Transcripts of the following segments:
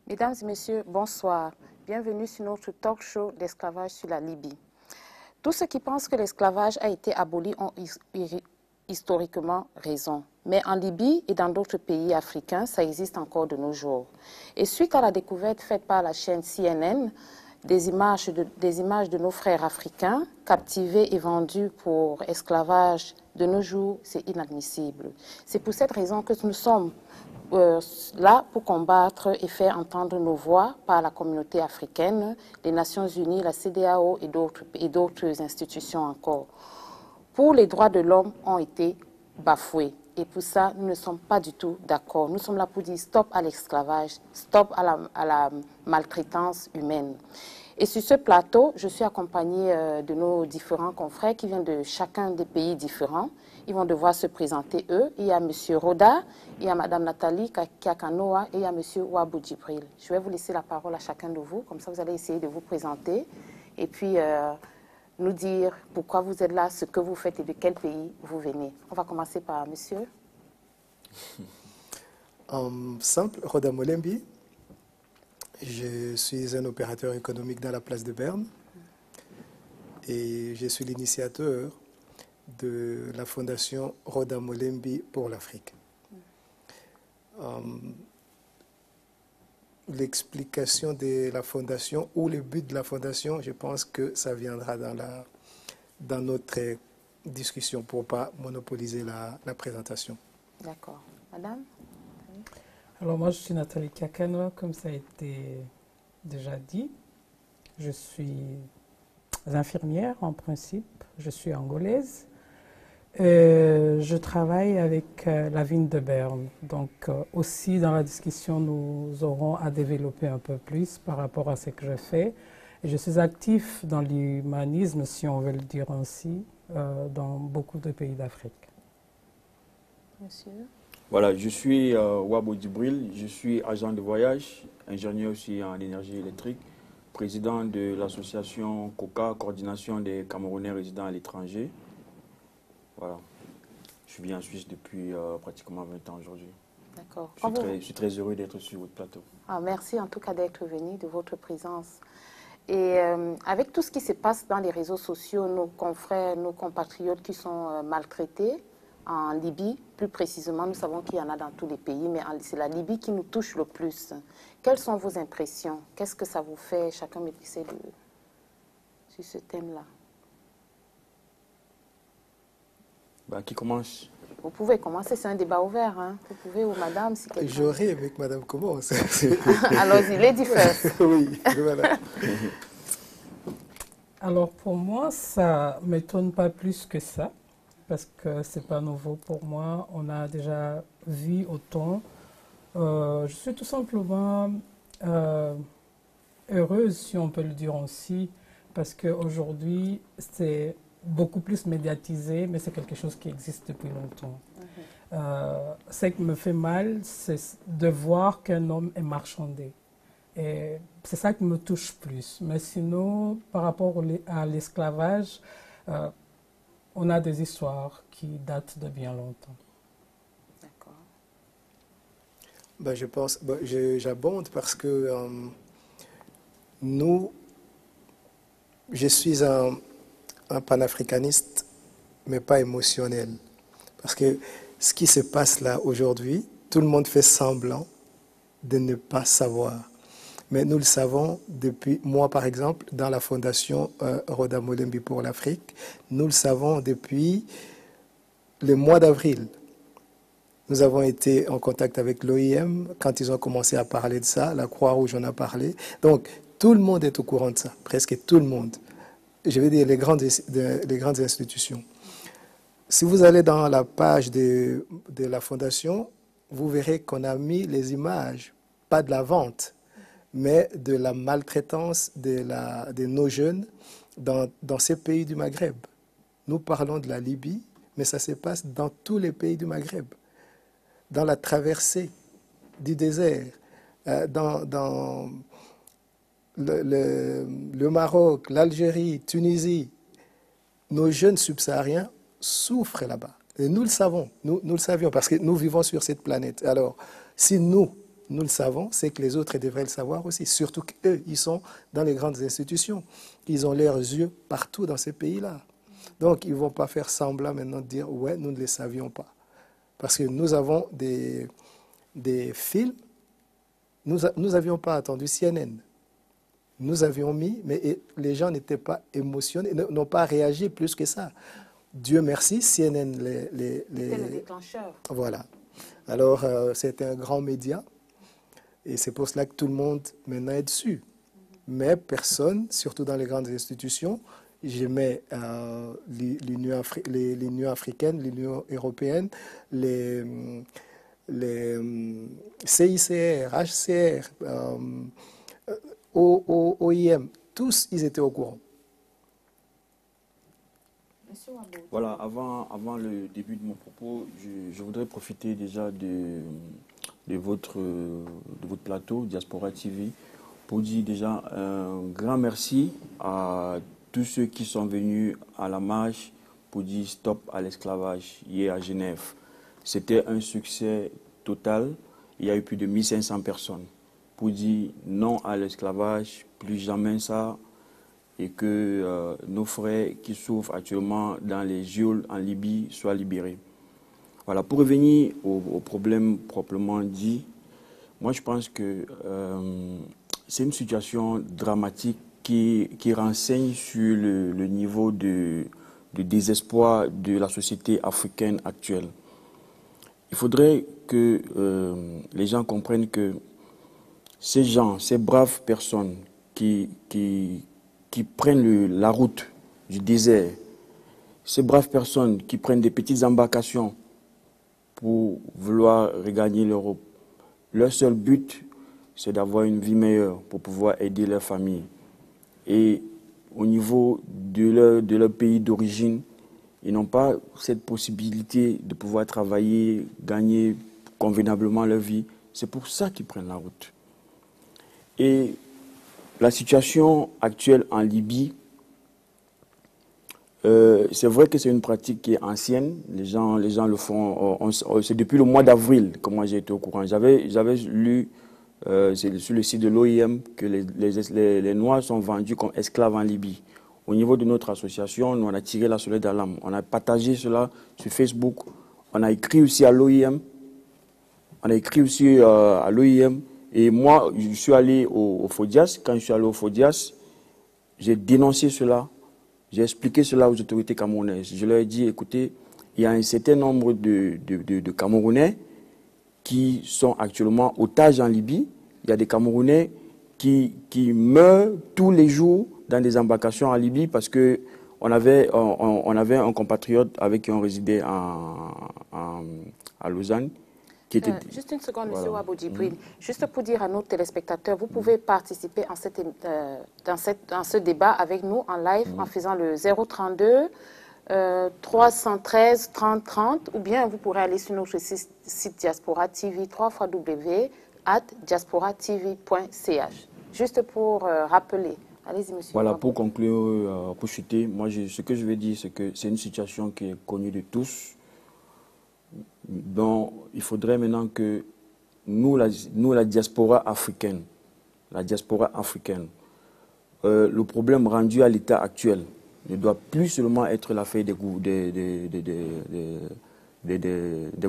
Mesdames et messieurs, bonsoir. Bienvenue sur notre talk show d'esclavage sur la Libye. Tous ceux qui pensent que l'esclavage a été aboli ont historiquement raison. Mais en Libye et dans d'autres pays africains, ça existe encore de nos jours. Et suite à la découverte faite par la chaîne CNN des images de nos frères africains captivés et vendus pour esclavage de nos jours, c'est inadmissible. C'est pour cette raison que nous sommes là pour combattre et faire entendre nos voix par la communauté africaine, les Nations Unies, la CEDEAO et d'autres institutions encore. Pour les droits de l'homme ont été bafoués. Et pour ça, nous ne sommes pas du tout d'accord. Nous sommes là pour dire stop à l'esclavage, stop à la maltraitance humaine. Et sur ce plateau, je suis accompagnée de nos différents confrères qui viennent de chacun des pays différents. Ils vont devoir se présenter eux. Il y a M. Roda, il y a Mme Nathalie Kiakanoa et il y a M. Wabou Djibril. Je vais vous laisser la parole à chacun de vous. Comme ça, vous allez essayer de vous présenter et puis nous dire pourquoi vous êtes là, ce que vous faites et de quel pays vous venez. On va commencer par monsieur. Simple, Roda Molembi. Je suis un opérateur économique dans la place de Berne et je suis l'initiateur de la fondation Roda Molembi pour l'Afrique. L'explication de la fondation ou le but de la fondation, je pense que ça viendra dans notre discussion pour ne pas monopoliser la présentation. D'accord. Madame? Alors moi, je suis Nathalie Kiakanoa, comme ça a été déjà dit. Je suis infirmière en principe, je suis angolaise. Je travaille avec la ville de Berne. Donc aussi dans la discussion, nous aurons à développer un peu plus par rapport à ce que je fais. Et je suis actif dans l'humanisme, si on veut le dire ainsi, dans beaucoup de pays d'Afrique. Monsieur? Voilà, je suis Wabou Djibril, je suis agent de voyage, ingénieur aussi en énergie électrique, président de l'association COCA, Coordination des Camerounais résidant à l'étranger. Voilà, je vis en Suisse depuis pratiquement 20 ans aujourd'hui. D'accord. Je suis très heureux d'être sur votre plateau. Ah, merci en tout cas d'être venu, de votre présence. Et avec tout ce qui se passe dans les réseaux sociaux, nos confrères, nos compatriotes qui sont maltraités, en Libye, plus précisément, nous savons qu'il y en a dans tous les pays, mais c'est la Libye qui nous touche le plus. Quelles sont vos impressions? Qu'est-ce que ça vous fait? Chacun me dit sur ce thème-là. Qui commence? Vous pouvez commencer, c'est un débat ouvert. Hein. Vous pouvez, ou madame, si quelqu'un... J'aurais aimé que madame commence. Allons-y, lady first. Oui, voilà. Alors pour moi, ça ne m'étonne pas plus que ça, parce que ce n'est pas nouveau pour moi. On a déjà vu autant. Je suis tout simplement heureuse, si on peut le dire ainsi, parce qu'aujourd'hui, c'est beaucoup plus médiatisé, mais c'est quelque chose qui existe depuis longtemps. Ce qui me fait mal, c'est de voir qu'un homme est marchandé. Et c'est ça qui me touche plus. Mais sinon, par rapport à l'esclavage, on a des histoires qui datent de bien longtemps. D'accord. Je pense, j'abonde parce que je suis un panafricaniste, mais pas émotionnel. Parce que ce qui se passe là aujourd'hui, tout le monde fait semblant de ne pas savoir. Mais nous le savons depuis, moi par exemple, dans la fondation Roda Molembi pour l'Afrique, nous le savons depuis le mois d'avril. Nous avons été en contact avec l'OIM quand ils ont commencé à parler de ça, la Croix-Rouge en a parlé. Donc tout le monde est au courant de ça, presque tout le monde. Je veux dire les grandes institutions. Si vous allez dans la page de la fondation, vous verrez qu'on a mis les images, pas de la vente, mais de la maltraitance de nos jeunes dans ces pays du Maghreb. Nous parlons de la Libye, mais ça se passe dans tous les pays du Maghreb. Dans la traversée du désert, dans le Maroc, l'Algérie, Tunisie, nos jeunes subsahariens souffrent là-bas. Et nous le savons, nous le savions, parce que nous vivons sur cette planète. Alors, si nous, nous le savons, c'est que les autres devraient le savoir aussi. Surtout qu'eux, ils sont dans les grandes institutions. Ils ont leurs yeux partout dans ces pays-là. Donc, ils ne vont pas faire semblant maintenant de dire « ouais, nous ne les savions pas ». Parce que nous avons des films, nous n'avions pas attendu CNN. Nous avions mis, mais les gens n'étaient pas émotionnés, n'ont pas réagi plus que ça. Dieu merci, CNN C'était le déclencheur. Voilà. Alors, c'est un grand média et c'est pour cela que tout le monde maintenant est dessus. Mais personne, surtout dans les grandes institutions, je mets l'Union africaine, l'Union européenne, les CICR, HCR, OIM, tous, ils étaient au courant. Voilà, avant le début de mon propos, je voudrais profiter déjà de votre plateau, Diaspora TV, pour dire déjà un grand merci à tous ceux qui sont venus à la marche pour dire stop à l'esclavage hier à Genève. C'était un succès total. Il y a eu plus de 1500 personnes pour dire non à l'esclavage, plus jamais ça, et que nos frères qui souffrent actuellement dans les geôles en Libye soient libérés. Voilà, pour revenir au problème proprement dit, moi je pense que c'est une situation dramatique qui renseigne sur le niveau de désespoir de la société africaine actuelle. Il faudrait que les gens comprennent que ces gens, ces braves personnes qui prennent la route du désert, ces braves personnes qui prennent des petites embarcations pour vouloir regagner l'Europe, leur seul but, c'est d'avoir une vie meilleure pour pouvoir aider leur famille. Et au niveau de leur pays d'origine, ils n'ont pas cette possibilité de pouvoir travailler, gagner convenablement leur vie. C'est pour ça qu'ils prennent la route. Et la situation actuelle en Libye, c'est vrai que c'est une pratique qui est ancienne. Les gens le font. C'est depuis le mois d'avril que moi j'ai été au courant. J'avais lu sur le site de l'OIM que les Noirs sont vendus comme esclaves en Libye. Au niveau de notre association, nous on a tiré la sonnette d'alarme. On a partagé cela sur Facebook. On a écrit aussi à l'OIM. Et moi, je suis allé au FODIAS. Quand je suis allé au FODIAS, j'ai dénoncé cela. J'ai expliqué cela aux autorités camerounaises. Je leur ai dit, écoutez, il y a un certain nombre de Camerounais qui sont actuellement otages en Libye. Il y a des Camerounais qui meurent tous les jours dans des embarcations en Libye parce qu'on avait un compatriote avec qui on résidait à Lausanne. Juste une seconde, voilà. M. Wabo Djibril. Juste pour dire à nos téléspectateurs, vous pouvez participer dans ce débat avec nous en live en faisant le 032 313 30 30 ou bien vous pourrez aller sur notre site Diaspora TV www.diasporatv.ch. Juste pour rappeler. Allez-y, monsieur. Voilà, Wabo. pour conclure, pour chuter, moi ce que je veux dire, c'est que c'est une situation qui est connue de tous. Donc, il faudrait maintenant que nous, la diaspora africaine, le problème rendu à l'état actuel ne doit plus seulement être l'affaire des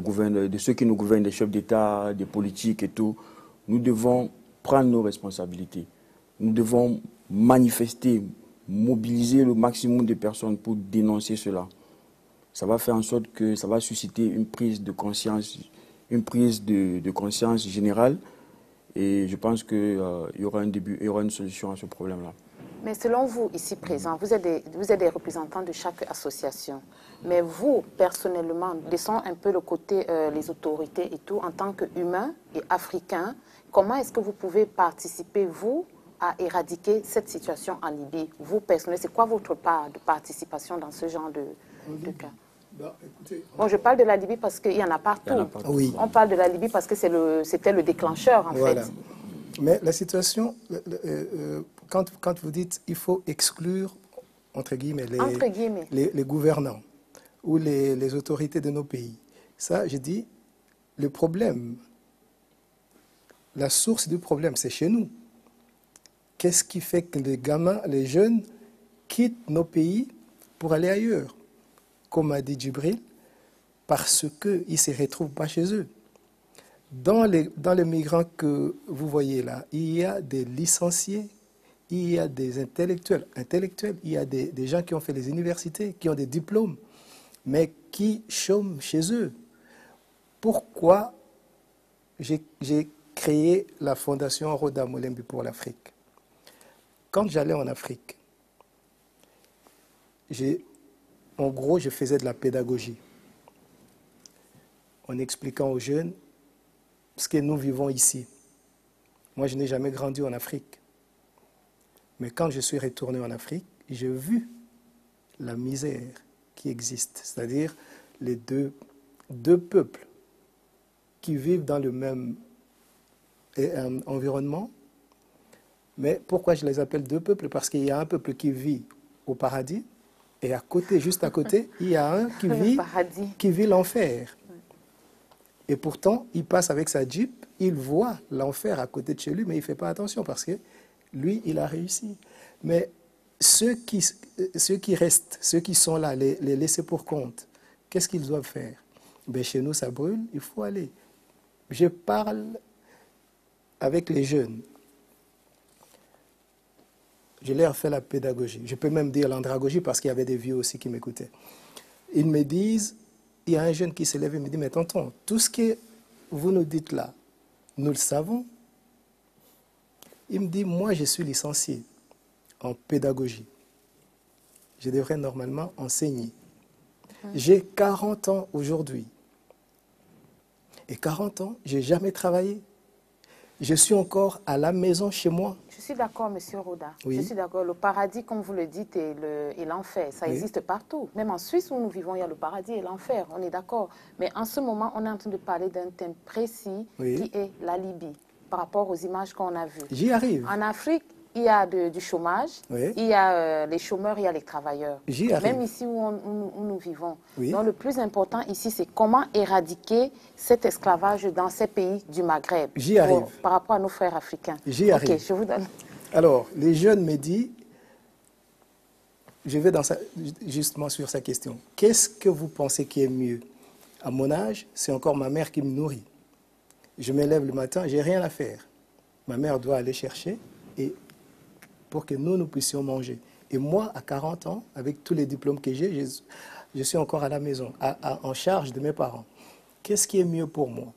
gouverneurs, de ceux qui nous gouvernent, des chefs d'État, des politiques et tout. Nous devons prendre nos responsabilités. Nous devons manifester, mobiliser le maximum de personnes pour dénoncer cela. Ça va faire en sorte que ça va susciter une prise de conscience, de conscience générale. Et je pense qu'il y aura un début, il y aura une solution à ce problème-là. Mais selon vous, ici présents, vous êtes des représentants de chaque association. Mais vous, personnellement, laissons un peu le côté les autorités et tout, en tant qu'humains et africains, comment est-ce que vous pouvez participer, vous, à éradiquer cette situation en Libye? Vous, personnellement, c'est quoi votre part de participation dans ce genre de cas? Bah, écoutez, bon, je parle de la Libye parce qu'il y en a partout. Oui. On parle de la Libye parce que c'était le déclencheur, en fait. Mais la situation, quand vous dites il faut exclure, entre guillemets, les gouvernants ou les autorités de nos pays, ça, je dis, le problème la source du problème, c'est chez nous. Qu'est-ce qui fait que les gamins, les jeunes, quittent nos pays pour aller ailleurs? Comme a dit Djibril, parce qu'ils ne se retrouvent pas chez eux. Dans les migrants que vous voyez là, il y a des licenciés, il y a des intellectuels, il y a des gens qui ont fait les universités, qui ont des diplômes, mais qui chôment chez eux. Pourquoi j'ai créé la fondation Roda Molembi pour l'Afrique? Quand j'allais en Afrique, en gros, je faisais de la pédagogie en expliquant aux jeunes ce que nous vivons ici. Moi, je n'ai jamais grandi en Afrique. Mais quand je suis retourné en Afrique, j'ai vu la misère qui existe, c'est-à-dire les deux peuples qui vivent dans le même environnement. Mais pourquoi je les appelle deux peuples? Parce qu'il y a un peuple qui vit au paradis et à côté, juste à côté, il y a un qui vit l'enfer. Et pourtant, il passe avec sa Jeep, il voit l'enfer à côté de chez lui, mais il ne fait pas attention parce que lui, il a réussi. Mais ceux qui restent, ceux qui sont là, les laissés pour compte, qu'est-ce qu'ils doivent faire? Ben, chez nous, ça brûle, il faut aller. Je parle avec les jeunes. Je leur fais la pédagogie. Je peux même dire l'andragogie parce qu'il y avait des vieux aussi qui m'écoutaient. Ils me disent, il y a un jeune qui se lève et me dit, mais tonton, tout ce que vous nous dites là, nous le savons. Il me dit, moi je suis licencié en pédagogie. Je devrais normalement enseigner. J'ai 40 ans aujourd'hui. Et 40 ans, je n'ai jamais travaillé. Je suis encore à la maison chez moi. Je suis d'accord, monsieur Roda. Oui. Je suis d'accord. Le paradis, comme vous le dites, et l'enfer, ça existe partout. Même en Suisse, où nous vivons, il y a le paradis et l'enfer. On est d'accord. Mais en ce moment, on est en train de parler d'un thème précis qui est la Libye, par rapport aux images qu'on a vues. J'y arrive. En Afrique, il y a du chômage, il y a les chômeurs, il y a les travailleurs. J'y arrive. Même ici où nous vivons. Oui. Donc le plus important ici, c'est comment éradiquer cet esclavage dans ces pays du Maghreb. J'y arrive. Par rapport à nos frères africains. J'y arrive. Ok, je vous donne. Alors, les jeunes me disent, je vais justement sur sa question. Qu'est-ce que vous pensez qui est mieux? À mon âge, c'est encore ma mère qui me nourrit. Je me lève le matin, j'ai rien à faire. Ma mère doit aller chercher et pour que nous puissions manger. Et moi, à 40 ans, avec tous les diplômes que j'ai, je suis encore à la maison, en charge de mes parents. Qu'est-ce qui est mieux pour moi?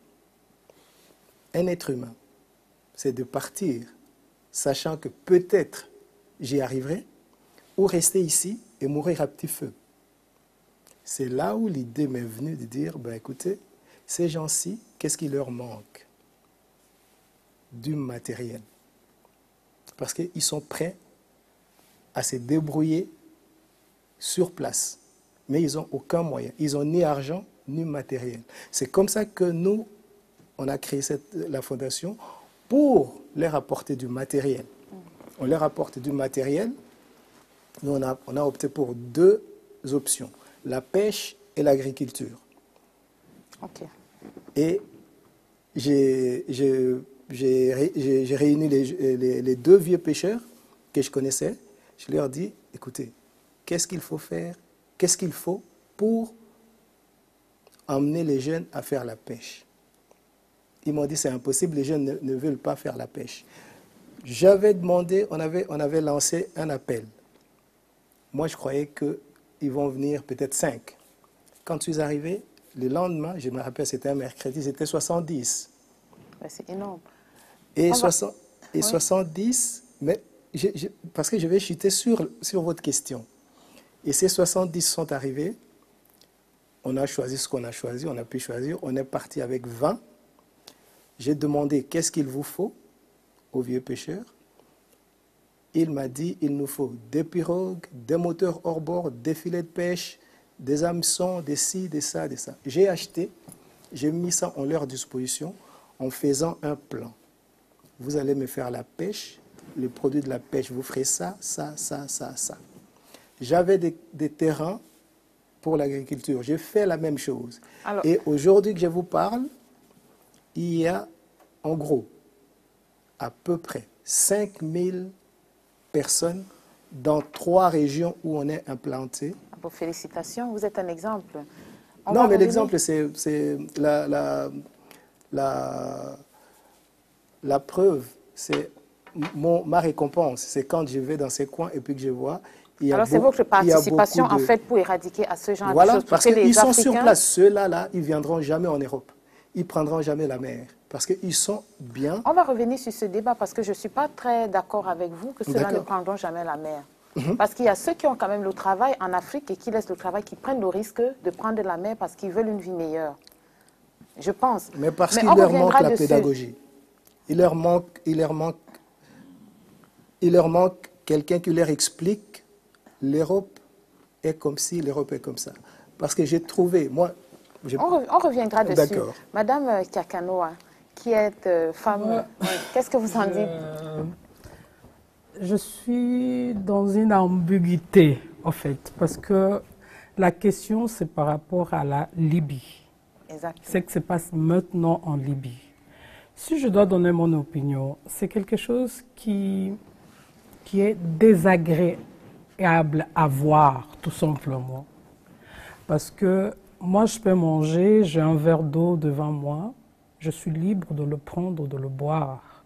Un être humain, c'est de partir, sachant que peut-être j'y arriverai, ou rester ici et mourir à petit feu. C'est là où l'idée m'est venue de dire, ben écoutez, ces gens-ci, qu'est-ce qui leur manque? Du matériel. Parce qu'ils sont prêts à se débrouiller sur place. Mais ils n'ont aucun moyen. Ils n'ont ni argent, ni matériel. C'est comme ça que nous, on a créé la fondation pour leur apporter du matériel. On leur apporte du matériel. Nous, on a opté pour deux options, la pêche et l'agriculture. Ok. Et j'ai réuni les deux vieux pêcheurs que je connaissais. Je leur dis, écoutez, qu'est-ce qu'il faut faire? Qu'est-ce qu'il faut pour emmener les jeunes à faire la pêche? Ils m'ont dit, c'est impossible, les jeunes ne veulent pas faire la pêche. J'avais demandé, on avait lancé un appel. Moi, je croyais qu'ils vont venir peut-être 5. Quand je suis arrivé, le lendemain, je me rappelle, c'était un mercredi, c'était 70. Ouais, c'est énorme. Et 70, mais parce que je vais chuter sur votre question. Et ces 70 sont arrivés. On a choisi ce qu'on a choisi, on a pu choisir. On est parti avec 20. J'ai demandé qu'est-ce qu'il vous faut aux vieux pêcheurs. Il m'a dit il nous faut des pirogues, des moteurs hors bord, des filets de pêche, des hameçons, des ci, des ça, des ça. J'ai acheté, j'ai mis ça en leur disposition en faisant un plan. Vous allez me faire la pêche, les produits de la pêche, vous ferez ça, ça, ça, ça, ça. J'avais des terrains pour l'agriculture. J'ai fait la même chose. Alors, et aujourd'hui que je vous parle, il y a, en gros, à peu près 5000 personnes dans 3 régions où on est implanté. Bon, félicitations, vous êtes un exemple. Non, mais l'exemple, c'est la preuve, c'est ma récompense. C'est quand je vais dans ces coins et puis que je vois. Alors, c'est votre participation, en fait, pour éradiquer à ce genre de choses. Parce qu'ils sont sur place. Ceux-là, ils ne viendront jamais en Europe. Ils ne prendront jamais la mer. Parce qu'ils sont bien. On va revenir sur ce débat parce que je ne suis pas très d'accord avec vous que ceux-là ne prendront jamais la mer. Parce qu'il y a ceux qui ont quand même le travail en Afrique et qui laissent le travail, qui prennent le risque de prendre la mer parce qu'ils veulent une vie meilleure. Je pense. Mais parce qu'il leur manque la pédagogie. Il leur manque quelqu'un qui leur explique l'Europe est comme ci, l'Europe est comme ça. Parce que j'ai trouvé, moi... On reviendra dessus. Madame Kakanoa, qui est femme, qu'est-ce que vous en dites? Je suis dans une ambiguïté, en fait, parce que la question, c'est par rapport à la Libye. C'est ce qui se passe maintenant en Libye. Si je dois donner mon opinion, c'est quelque chose qui est désagréable à voir, tout simplement. Parce que moi, je peux manger, j'ai un verre d'eau devant moi, je suis libre de le prendre, de le boire.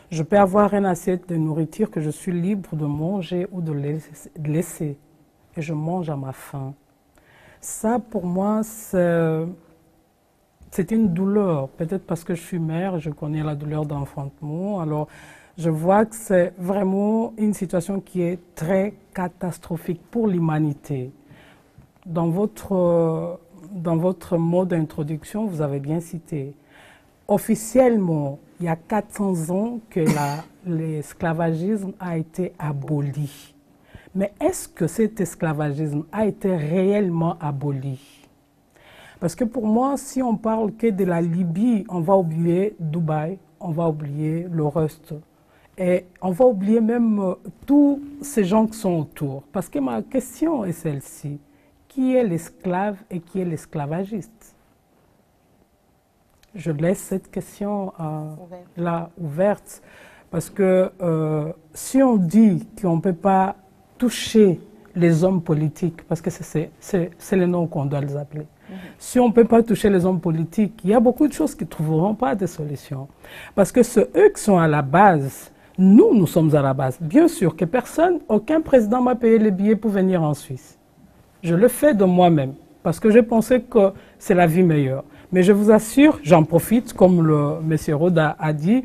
Je peux avoir une assiette de nourriture que je suis libre de manger ou de laisser. Et je mange à ma faim. Ça, pour moi, c'est une douleur. Peut-être parce que je suis mère, je connais la douleur d'enfantement. Alors, je vois que c'est vraiment une situation qui est très catastrophique pour l'humanité. Dans votre mot d'introduction, vous avez bien cité. Officiellement, il y a 400 ans que l'esclavagisme a été aboli. Mais est-ce que cet esclavagisme a été réellement aboli? Parce que pour moi, si on parle que de la Libye, on va oublier Dubaï, on va oublier le reste. Et on va oublier même tous ces gens qui sont autour. Parce que ma question est celle-ci. Qui est l'esclave et qui est l'esclavagiste? Je laisse cette question là ouverte parce que si on dit qu'on ne peut pas toucher les hommes politiques, parce que c'est le nom qu'on doit les appeler, si on ne peut pas toucher les hommes politiques, il y a beaucoup de choses qui ne trouveront pas de solutions. Parce que c'est eux qui sont à la base, nous sommes à la base. Bien sûr que aucun président m'a payé les billets pour venir en Suisse. Je le fais de moi-même parce que je pensais que c'est la vie meilleure. Mais je vous assure, j'en profite, comme le monsieur Roda a dit,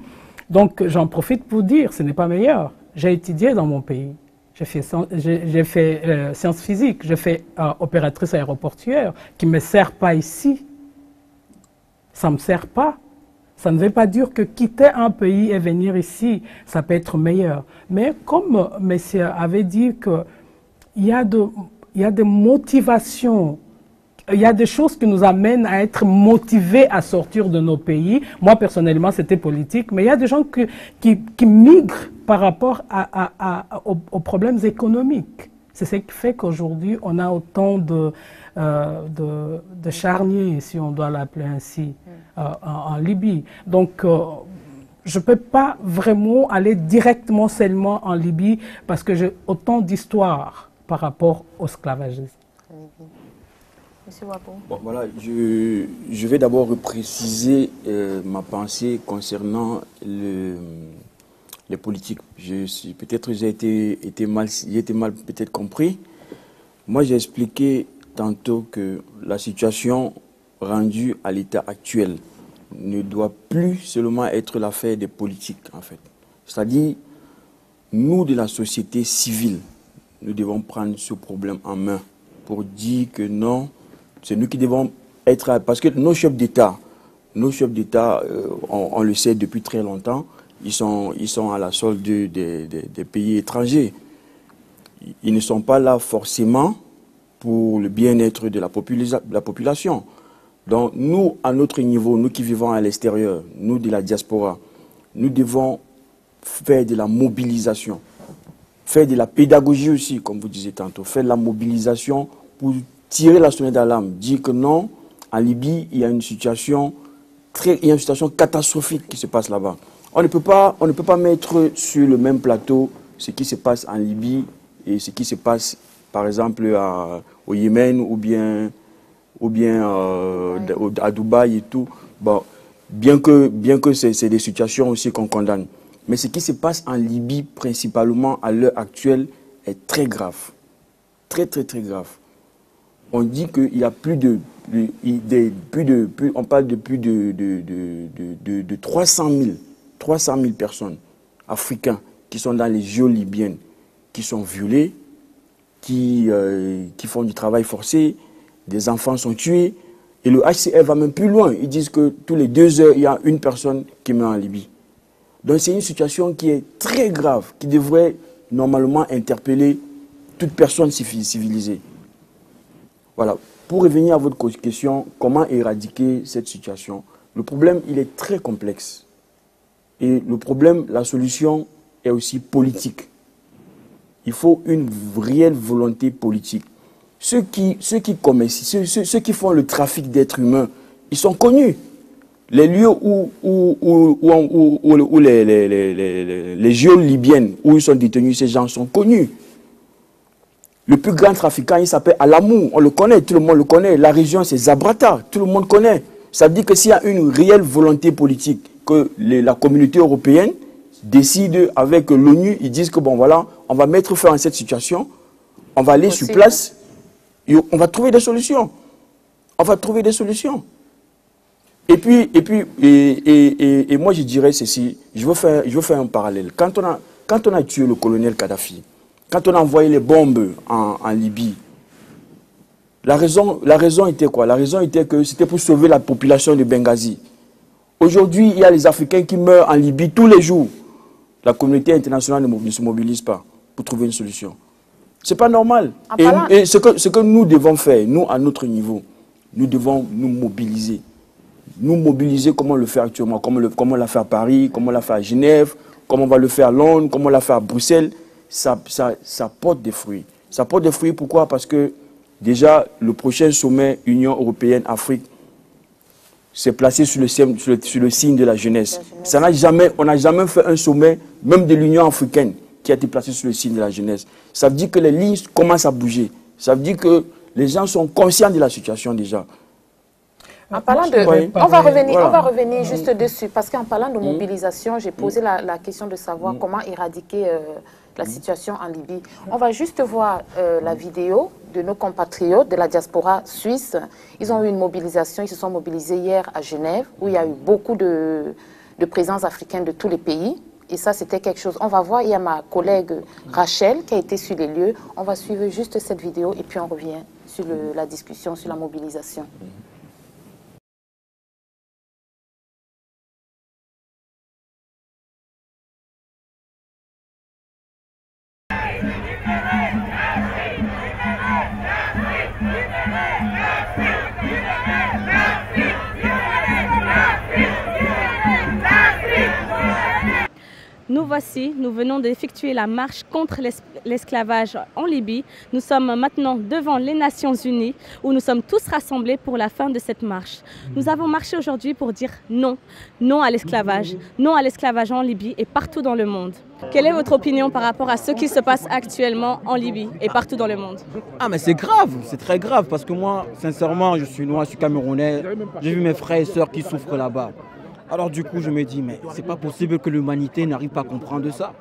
donc j'en profite pour dire, ce n'est pas meilleur. J'ai étudié dans mon pays, j'ai fait sciences physiques, j'ai fait opératrice aéroportuaire, qui ne me sert pas ici. Ça ne me sert pas. Ça ne veut pas dire que quitter un pays et venir ici, ça peut être meilleur. Mais comme monsieur avait dit qu'il y a des motivations. Il y a des choses qui nous amènent à être motivés à sortir de nos pays. Moi, personnellement, c'était politique. Mais il y a des gens qui migrent par rapport aux problèmes économiques. C'est ce qui fait qu'aujourd'hui, on a autant de charniers, si on doit l'appeler ainsi, en Libye. Donc, je ne peux pas vraiment aller directement seulement en Libye parce que j'ai autant d'histoires par rapport au esclavagisme. Monsieur Wabo. Bon, voilà, je vais d'abord préciser ma pensée concernant les politiques. Peut-être j'ai été mal peut-être compris. Moi, j'ai expliqué tantôt que la situation rendue à l'état actuel ne doit plus seulement être l'affaire des politiques, en fait. C'est-à-dire, nous de la société civile, nous devons prendre ce problème en main pour dire que non, c'est nous qui devons être... Parce que nos chefs d'État, on le sait depuis très longtemps, ils sont à la solde des pays étrangers. Ils ne sont pas là forcément pour le bien-être de la population. Donc nous, à notre niveau, nous qui vivons à l'extérieur, nous de la diaspora, nous devons faire de la mobilisation, faire de la pédagogie aussi, comme vous disiez tantôt, faire de la mobilisation pour tirer la sonnette d'alarme, dire que non, en Libye, il y a une situation catastrophique qui se passe là-bas. On ne peut pas mettre sur le même plateau ce qui se passe en Libye et ce qui se passe, par exemple, au Yémen ou bien à Dubaï et tout. Bon, bien que c'est des situations aussi qu'on condamne. Mais ce qui se passe en Libye, principalement à l'heure actuelle, est très grave. Très, très, très grave. On dit qu'il y a on parle de plus de 300 000 personnes africaines qui sont dans les geôles libyennes, qui sont violées, qui font du travail forcé, des enfants sont tués. Et le HCR va même plus loin. Ils disent que tous les 2 heures, il y a une personne qui meurt en Libye. Donc c'est une situation qui est très grave, qui devrait normalement interpeller toute personne civilisée. Voilà. Pour revenir à votre question, comment éradiquer cette situation? Le problème, il est très complexe. Et le problème, la solution est aussi politique. Il faut une réelle volonté politique. Ceux qui font le trafic d'êtres humains, ils sont connus. Les lieux où les geôles libyennes, où ils sont détenus, ces gens sont connus. Le plus grand trafiquant, il s'appelle Alamou. On le connaît, tout le monde le connaît. La région, c'est Zabrata, tout le monde connaît. Ça veut dire que s'il y a une réelle volonté politique, que la communauté européenne décide avec l'ONU, ils disent que bon voilà, on va mettre fin à cette situation, on va aller sur place, et on va trouver des solutions. On va trouver des solutions. Et moi je dirais ceci, je veux faire un parallèle. Quand on a tué le colonel Kadhafi, quand on a envoyé les bombes en Libye, la raison était quoi? La raison était que c'était pour sauver la population de Benghazi. Aujourd'hui, il y a les Africains qui meurent en Libye tous les jours. La communauté internationale ne se mobilise pas pour trouver une solution. Ce n'est pas normal. Et ce que nous devons faire, nous, à notre niveau, nous devons nous mobiliser. Nous mobiliser comme on le fait actuellement, comme on l'a fait à Paris, comme on l'a fait à Genève, comme on va le faire à Londres, comme on l'a fait à Bruxelles. Ça porte des fruits. Ça porte des fruits, pourquoi? Parce que déjà, le prochain sommet Union européenne-Afrique s'est placé sur le signe de la jeunesse. On n'a jamais fait un sommet, même de l'Union africaine, qui a été placé sur le signe de la jeunesse. Ça veut dire que les lignes commencent à bouger. Ça veut dire que les gens sont conscients de la situation déjà. En parlant de, on va revenir juste dessus, parce qu'en parlant de mobilisation, j'ai posé la question de savoir comment éradiquer la situation en Libye. On va juste voir la vidéo de nos compatriotes de la diaspora suisse. Ils ont eu une mobilisation, ils se sont mobilisés hier à Genève, où il y a eu beaucoup de présence africaine de tous les pays. Et ça, c'était quelque chose. On va voir, il y a ma collègue Rachel qui a été sur les lieux. On va suivre juste cette vidéo et puis on revient sur la discussion sur la mobilisation. Nous voici, nous venons d'effectuer la marche contre l'esclavage en Libye. Nous sommes maintenant devant les Nations Unies où nous sommes tous rassemblés pour la fin de cette marche. Nous avons marché aujourd'hui pour dire non, non à l'esclavage en Libye et partout dans le monde. Quelle est votre opinion par rapport à ce qui se passe actuellement en Libye et partout dans le monde? Ah mais c'est grave, c'est très grave parce que moi, sincèrement, je suis noir, je suis camerounais, j'ai vu mes frères et sœurs qui souffrent là-bas. Alors du coup, je me dis, mais c'est pas possible que l'humanité n'arrive pas à comprendre ça.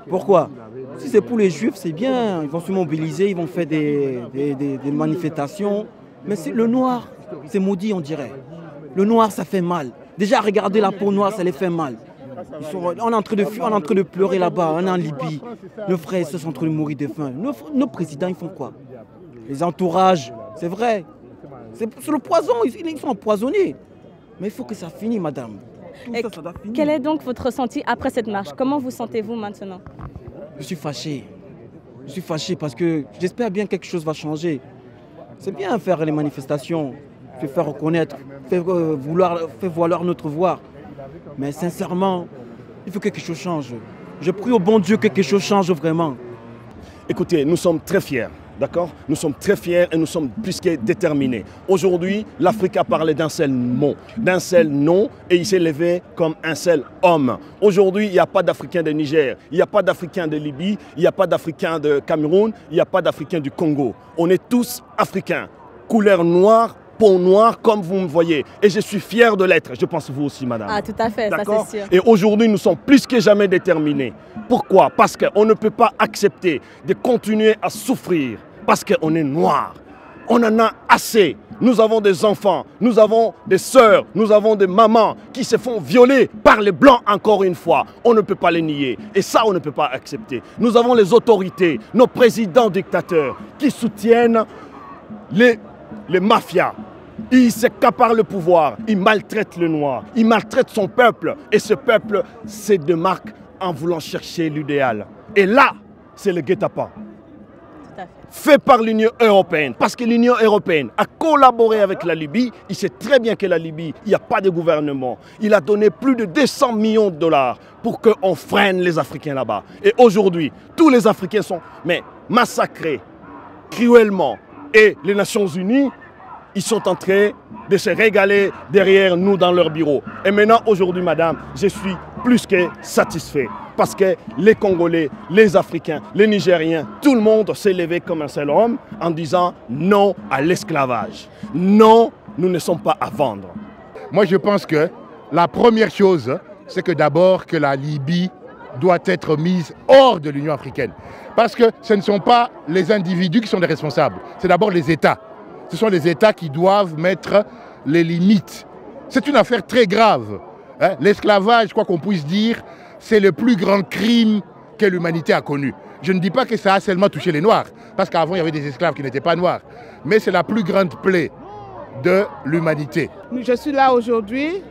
Pourquoi? Si c'est pour les juifs, c'est bien, ils vont se mobiliser, ils vont faire des manifestations. Mais c'est le noir, c'est maudit on dirait. Le noir, ça fait mal. Déjà, regarder la peau noire, ça les fait mal. On est en train de pleurer là-bas, on est en Libye. Nos frères et sœurs sont en train de mourir de faim. Nos présidents, ils font quoi? Les entourages, c'est vrai. C'est le poison, ils sont empoisonnés. Mais il faut que ça finisse, madame. Ça doit finir. Quel est donc votre ressenti après cette marche? Comment vous sentez-vous maintenant? Je suis fâché. Je suis fâché parce que j'espère bien que quelque chose va changer. C'est bien faire les manifestations, faire reconnaître, faire valoir notre voix. Mais sincèrement, il faut que quelque chose change. Je prie au bon Dieu que quelque chose change vraiment. Écoutez, nous sommes très fiers. D'accord? Nous sommes très fiers et nous sommes plus que déterminés. Aujourd'hui, l'Afrique a parlé d'un seul mot, d'un seul nom, et il s'est levé comme un seul homme. Aujourd'hui, il n'y a pas d'Africains de Niger, il n'y a pas d'Africains de Libye, il n'y a pas d'Africains de Cameroun, il n'y a pas d'Africains du Congo. On est tous Africains, couleur noire, peau noire, comme vous me voyez. Et je suis fier de l'être. Je pense vous aussi, madame. Ah, tout à fait, ça c'est sûr. Et aujourd'hui, nous sommes plus que jamais déterminés. Pourquoi? Parce qu'on ne peut pas accepter de continuer à souffrir. Parce qu'on est noir. On en a assez. Nous avons des enfants, nous avons des sœurs, nous avons des mamans qui se font violer par les Blancs encore une fois. On ne peut pas les nier. Et ça, on ne peut pas accepter. Nous avons les autorités, nos présidents dictateurs qui soutiennent les mafias. Ils s'accaparent le pouvoir, ils maltraitent le noir, ils maltraitent son peuple. Et ce peuple se démarque en voulant chercher l'idéal. Et là, c'est le guet-apens. Fait par l'Union européenne, parce que l'Union européenne a collaboré avec la Libye. Il sait très bien que la Libye, il n'y a pas de gouvernement. Il a donné plus de 200 millions de dollars pour qu'on freine les Africains là-bas. Et aujourd'hui, tous les Africains sont massacrés cruellement. Et les Nations Unies, ils sont en train de se régaler derrière nous dans leur bureau. Et maintenant, aujourd'hui, madame, je suis plus que satisfait. Parce que les Congolais, les Africains, les Nigériens, tout le monde s'est levé comme un seul homme en disant non à l'esclavage. Non, nous ne sommes pas à vendre. Moi, je pense que la première chose, c'est que d'abord que la Libye doit être mise hors de l'Union africaine. Parce que ce ne sont pas les individus qui sont les responsables, c'est d'abord les États. Ce sont les États qui doivent mettre les limites. C'est une affaire très grave. Hein? L'esclavage, quoi qu'on puisse dire, c'est le plus grand crime que l'humanité a connu. Je ne dis pas que ça a seulement touché les Noirs, parce qu'avant il y avait des esclaves qui n'étaient pas noirs. Mais c'est la plus grande plaie de l'humanité. Je suis là aujourd'hui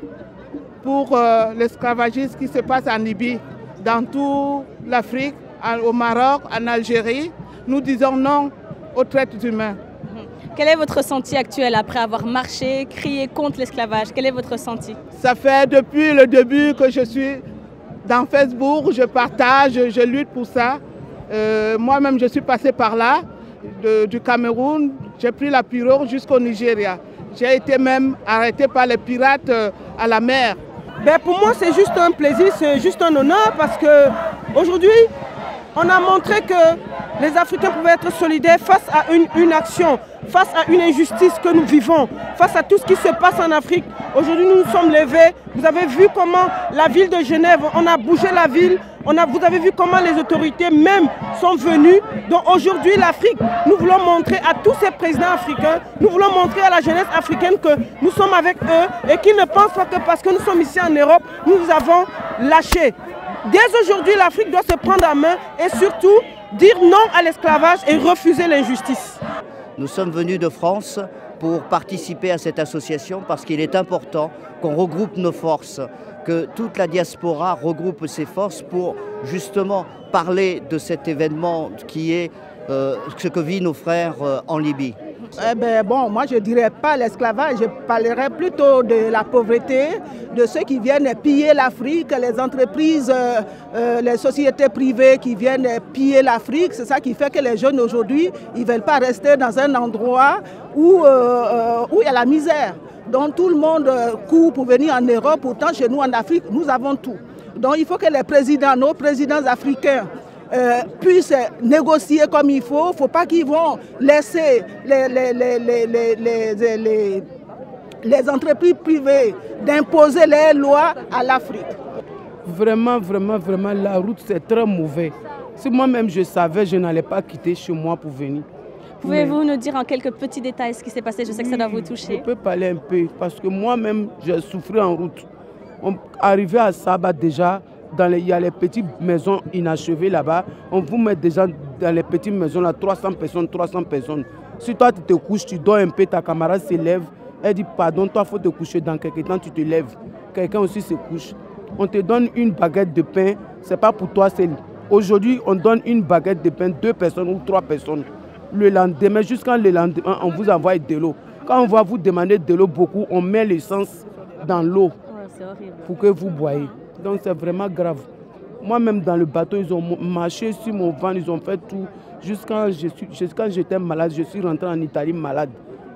pour l'esclavagisme qui se passe en Libye, dans toute l'Afrique, au Maroc, en Algérie. Nous disons non aux traites humains. Quel est votre ressenti actuel après avoir marché, crié contre l'esclavage? Quel est votre ressenti? Ça fait depuis le début que je suis dans Facebook, je partage, je lutte pour ça. Moi-même, je suis passé par là, du Cameroun. J'ai pris la pirogue jusqu'au Nigeria. J'ai été même arrêté par les pirates à la mer. Ben pour moi, c'est juste un plaisir, c'est juste un honneur parce qu'aujourd'hui, on a montré que les Africains pouvaient être solidaires face à une action, face à une injustice que nous vivons, face à tout ce qui se passe en Afrique. Aujourd'hui, nous nous sommes levés. Vous avez vu comment la ville de Genève, on a bougé la ville. Vous avez vu comment les autorités même sont venues. Donc aujourd'hui, l'Afrique, nous voulons montrer à tous ces présidents africains, nous voulons montrer à la jeunesse africaine que nous sommes avec eux et qu'ils ne pensent pas que parce que nous sommes ici en Europe, nous avons lâché. Dès aujourd'hui, l'Afrique doit se prendre en main et surtout dire non à l'esclavage et refuser l'injustice. Nous sommes venus de France pour participer à cette association parce qu'il est important qu'on regroupe nos forces, que toute la diaspora regroupe ses forces pour justement parler de cet événement qui est ce que vivent nos frères en Libye. Eh ben bon, moi je ne dirais pas l'esclavage, je parlerais plutôt de la pauvreté, de ceux qui viennent piller l'Afrique, les entreprises, les sociétés privées qui viennent piller l'Afrique. C'est ça qui fait que les jeunes aujourd'hui, ils ne veulent pas rester dans un endroit où il y a la misère. Donc tout le monde court pour venir en Europe, pourtant chez nous en Afrique, nous avons tout. Donc il faut que les présidents, nos présidents africains, puissent négocier comme il faut. Il ne faut pas qu'ils vont laisser les entreprises privées d'imposer les lois à l'Afrique. Vraiment, la route c'est très mauvais. Si moi-même je savais, je n'allais pas quitter chez moi pour venir. Pouvez-vous nous dire en quelques petits détails ce qui s'est passé? Je sais que ça doit vous toucher. Je peux parler un peu parce que moi-même j'ai souffert en route. Arrivé à Saba déjà, il y a les petites maisons inachevées là-bas. On vous met déjà dans les petites maisons là, 300 personnes. Si toi tu te couches, tu dors un peu, ta camarade se lève, elle dit pardon, toi il faut te coucher, dans quelques temps tu te lèves. Quelqu'un aussi se couche. On te donne une baguette de pain, c'est pas pour toi seul. Aujourd'hui, on donne une baguette de pain, 2 personnes ou 3 personnes. Le lendemain, jusqu'à le lendemain, on vous envoie de l'eau. Quand on va vous demander de l'eau beaucoup, on met l'essence dans l'eau pour que vous boiez. Donc c'est vraiment grave. Moi-même, dans le bateau, ils ont marché sur mon ventre, ils ont fait tout. Jusqu'à j'étais malade, je suis rentré en Italie malade.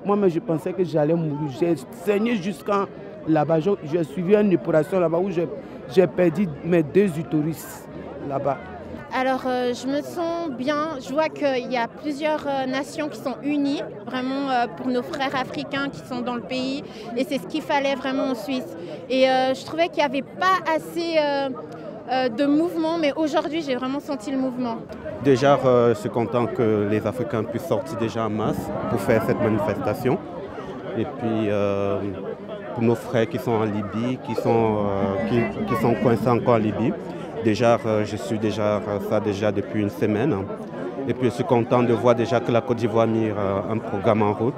Moi-même, je pensais que j'allais mourir. J'ai saigné jusqu'à là-bas. J'ai suivi une opération là-bas où j'ai perdu mes 2 utérus là-bas. Alors, je me sens bien. Je vois qu'il y a plusieurs nations qui sont unies, vraiment pour nos frères africains qui sont dans le pays. Et c'est ce qu'il fallait vraiment en Suisse. Et je trouvais qu'il n'y avait pas assez de mouvement, mais aujourd'hui, j'ai vraiment senti le mouvement. Déjà, je suis content que les Africains puissent sortir déjà en masse pour faire cette manifestation. Et puis, pour nos frères qui sont en Libye, qui sont coincés encore en Libye, déjà, je suis déjà ça depuis une semaine. Et puis, je suis content de voir déjà que la Côte d'Ivoire a mis un programme en route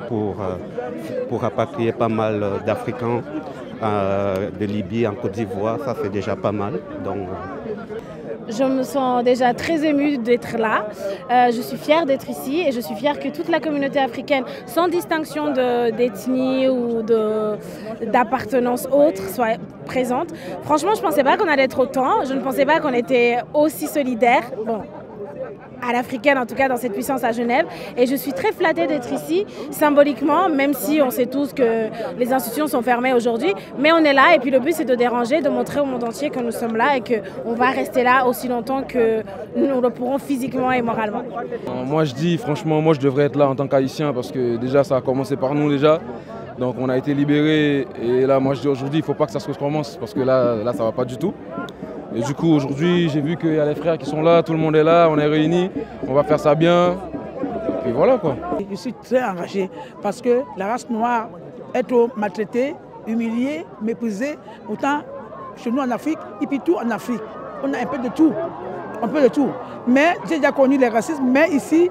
pour rapatrier pas mal d'Africains de Libye en Côte d'Ivoire. Ça, c'est déjà pas mal. Donc, je me sens déjà très émue d'être là. Je suis fière d'être ici et je suis fière que toute la communauté africaine, sans distinction d'ethnie ou d'appartenance autre, soit présente. Franchement, je ne pensais pas qu'on allait être autant. Je ne pensais pas qu'on était aussi solidaires. Bon, à l'africaine, en tout cas dans cette puissance à Genève. Et je suis très flattée d'être ici, symboliquement, même si on sait tous que les institutions sont fermées aujourd'hui. Mais on est là et puis le but c'est de déranger, de montrer au monde entier que nous sommes là et qu'on va rester là aussi longtemps que nous le pourrons physiquement et moralement. Moi je dis franchement, moi je devrais être là en tant qu'haïtien parce que déjà ça a commencé par nous déjà. Donc on a été libérés et là moi je dis aujourd'hui il ne faut pas que ça se recommence parce que là ça ne va pas du tout. Et du coup, aujourd'hui, j'ai vu qu'il y a les frères qui sont là, tout le monde est là, on est réunis, on va faire ça bien. Et puis voilà quoi. Je suis très enragé parce que la race noire est trop maltraitée, humiliée, méprisée. Autant chez nous en Afrique, et puis tout en Afrique. On a un peu de tout. Un peu de tout. Mais j'ai déjà connu les racismes, mais ici,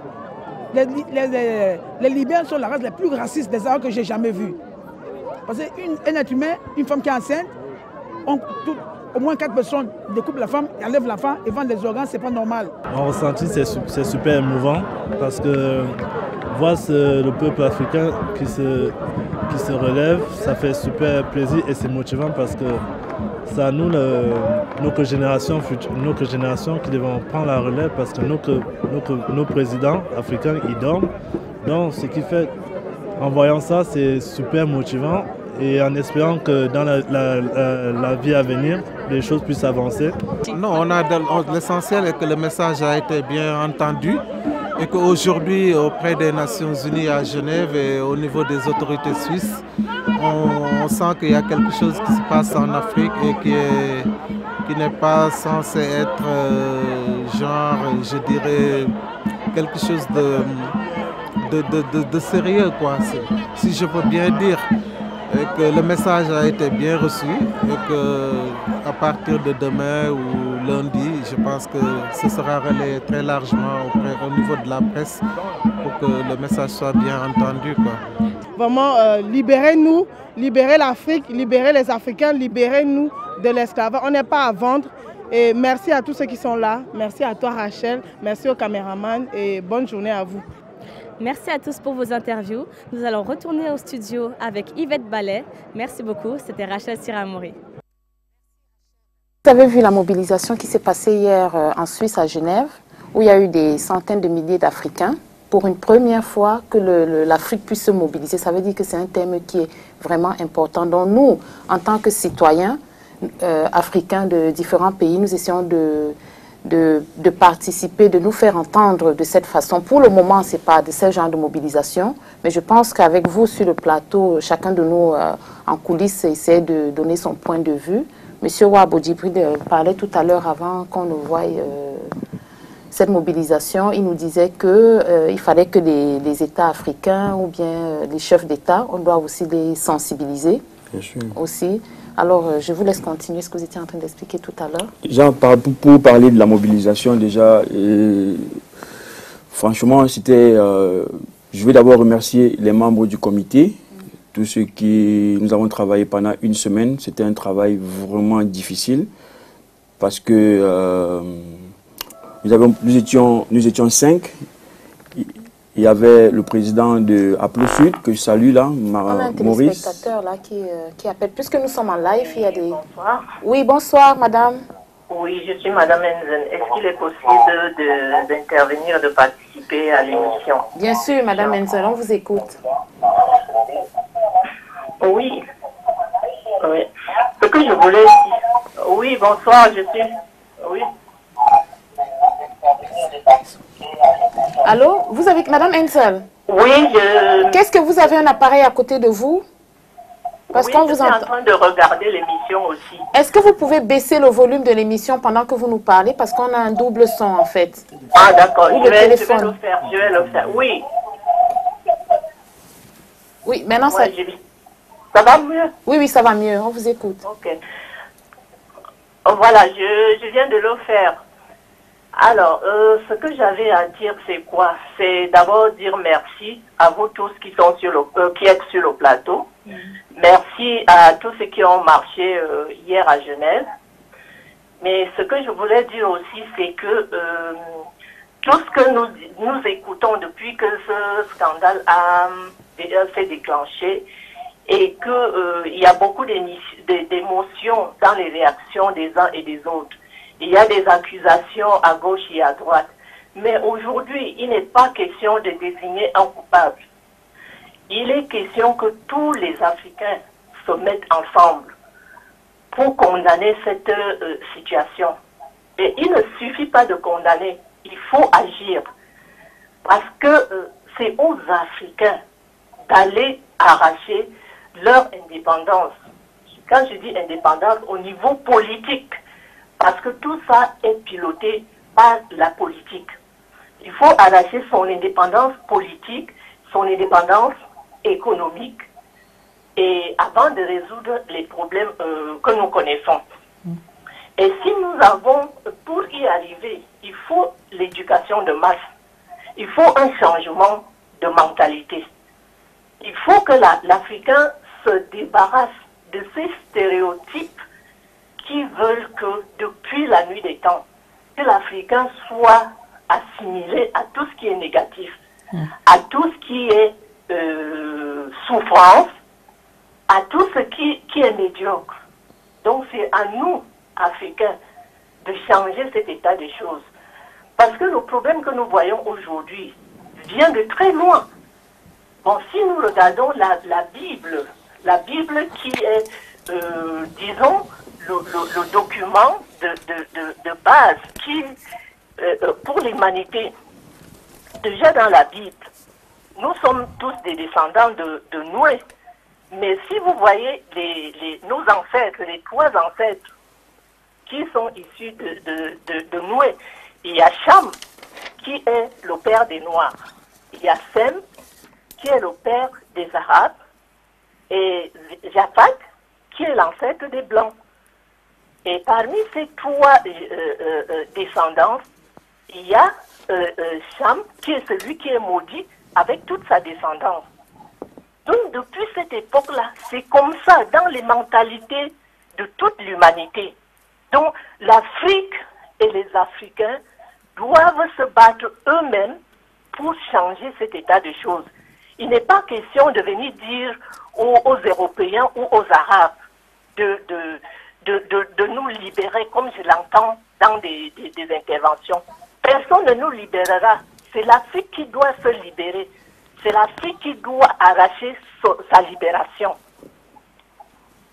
les Libyens sont la race la plus raciste des Arabes que j'ai jamais vue. Parce qu'un être humain, une femme qui est enceinte, au moins 4 personnes découpent la femme, enlèvent l'enfant et vendent les organes, c'est pas normal. Mon ressenti, c'est super émouvant parce que voir le peuple africain qui se relève, ça fait super plaisir et c'est motivant parce que c'est à nous, notre génération qui devons prendre la relève parce que nos présidents africains, ils dorment. Donc ce qui fait, en voyant ça, c'est super motivant. Et en espérant que dans la vie à venir, les choses puissent avancer. Non, l'essentiel est que le message a été bien entendu et qu'aujourd'hui, auprès des Nations Unies à Genève et au niveau des autorités suisses, on sent qu'il y a quelque chose qui se passe en Afrique et qui n'est pas censé être genre, je dirais, quelque chose de sérieux, quoi, si je peux bien dire. Et que le message a été bien reçu et qu'à partir de demain ou lundi, je pense que ce sera relayé très largement au niveau de la presse pour que le message soit bien entendu, quoi. Vraiment, libérez-nous, libérez l'Afrique, libérez les Africains, libérez-nous de l'esclavage. On n'est pas à vendre. Et merci à tous ceux qui sont là. Merci à toi Rachel, merci aux caméramans et bonne journée à vous. Merci à tous pour vos interviews. Nous allons retourner au studio avec Yvette Ballet. Merci beaucoup. C'était Rachel Siramouri. Vous avez vu la mobilisation qui s'est passée hier en Suisse à Genève, où il y a eu des centaines de milliers d'Africains. Pour une première fois que l'Afrique puisse se mobiliser, ça veut dire que c'est un thème qui est vraiment important. Donc nous, en tant que citoyens africains de différents pays, nous essayons de participer, de nous faire entendre de cette façon. Pour le moment, ce n'est pas de ce genre de mobilisation, mais je pense qu'avec vous sur le plateau, chacun de nous en coulisses essaie de donner son point de vue. Monsieur Wabo Djibril parlait tout à l'heure avant qu'on ne voie cette mobilisation. Il nous disait qu'il fallait que les États africains ou bien les chefs d'État, on doit aussi les sensibiliser. Bien sûr. Aussi. Alors, je vous laisse continuer ce que vous étiez en train d'expliquer tout à l'heure. Pour parler de la mobilisation, déjà, franchement, c'était... je vais d'abord remercier les membres du comité, tous ceux qui... Nous avons travaillé pendant une semaine. C'était un travail vraiment difficile parce que nous étions 5. Il y avait le président de Aplo Sud, que je salue là, Maurice. On a un téléspectateur là qui appelle. Puisque nous sommes en live, il y a des... Oui, bonsoir madame. Oui, je suis Madame Enzen. Est-ce qu'il est possible d'intervenir, de participer à l'émission? Bien sûr, Madame Enzen, on vous écoute. Oui. Oui. Ce que je voulais dire... Oui, bonsoir, je suis... Oui. Allô, vous avez Madame Enzel? Oui, je... Qu'est-ce que vous avez un appareil à côté de vous? Parce qu'on vous je suis en train de regarder l'émission aussi. Est-ce que vous pouvez baisser le volume de l'émission pendant que vous nous parlez? Parce qu'on a un double son en fait. Ah d'accord, Ou je le vais le téléphone. faire, je vais le faire. Oui. Oui, maintenant ça... Ça va mieux? Oui, oui, ça va mieux, on vous écoute. Ok. Voilà, je viens de le faire. Alors, ce que j'avais à dire, c'est quoi? C'est d'abord dire merci à vous tous qui sont sur qui êtes sur le plateau. Merci à tous ceux qui ont marché hier à Genève. Mais ce que je voulais dire aussi, c'est que tout ce que nous écoutons depuis que ce scandale s'est déclenché et qu'il y a beaucoup d'émotions dans les réactions des uns et des autres. Il y a des accusations à gauche et à droite. Mais aujourd'hui, il n'est pas question de désigner un coupable. Il est question que tous les Africains se mettent ensemble pour condamner cette situation. Et il ne suffit pas de condamner, il faut agir. Parce que c'est aux Africains d'aller arracher leur indépendance. Quand je dis indépendance, au niveau politique. Parce que tout ça est piloté par la politique. Il faut arracher son indépendance politique, son indépendance économique, et avant de résoudre les problèmes que nous connaissons. Et si nous avons, pour y arriver, il faut l'éducation de masse, il faut un changement de mentalité. Il faut que l'Africain se débarrasse de ces stéréotypes qui veulent que, depuis la nuit des temps, que l'Africain soit assimilé à tout ce qui est négatif, à tout ce qui est souffrance, à tout ce qui est médiocre. Donc c'est à nous, Africains, de changer cet état des choses. Parce que le problème que nous voyons aujourd'hui vient de très loin. Bon, si nous regardons la Bible qui est, disons, le document de base qui, pour l'humanité, déjà dans la Bible, nous sommes tous des descendants de Noé. Mais si vous voyez nos ancêtres, les trois ancêtres qui sont issus de Noé, il y a Cham qui est le père des Noirs, il y a Sem qui est le père des Arabes, et Japhat qui est l'ancêtre des Blancs. Et parmi ces trois descendants, il y a Cham qui est celui qui est maudit avec toute sa descendance. Donc depuis cette époque-là, c'est comme ça dans les mentalités de toute l'humanité. Donc l'Afrique et les Africains doivent se battre eux-mêmes pour changer cet état de choses. Il n'est pas question de venir dire aux Européens ou aux Arabes de nous libérer comme je l'entends dans des interventions. Personne ne nous libérera. C'est l'Afrique qui doit se libérer. C'est l'Afrique qui doit arracher sa libération.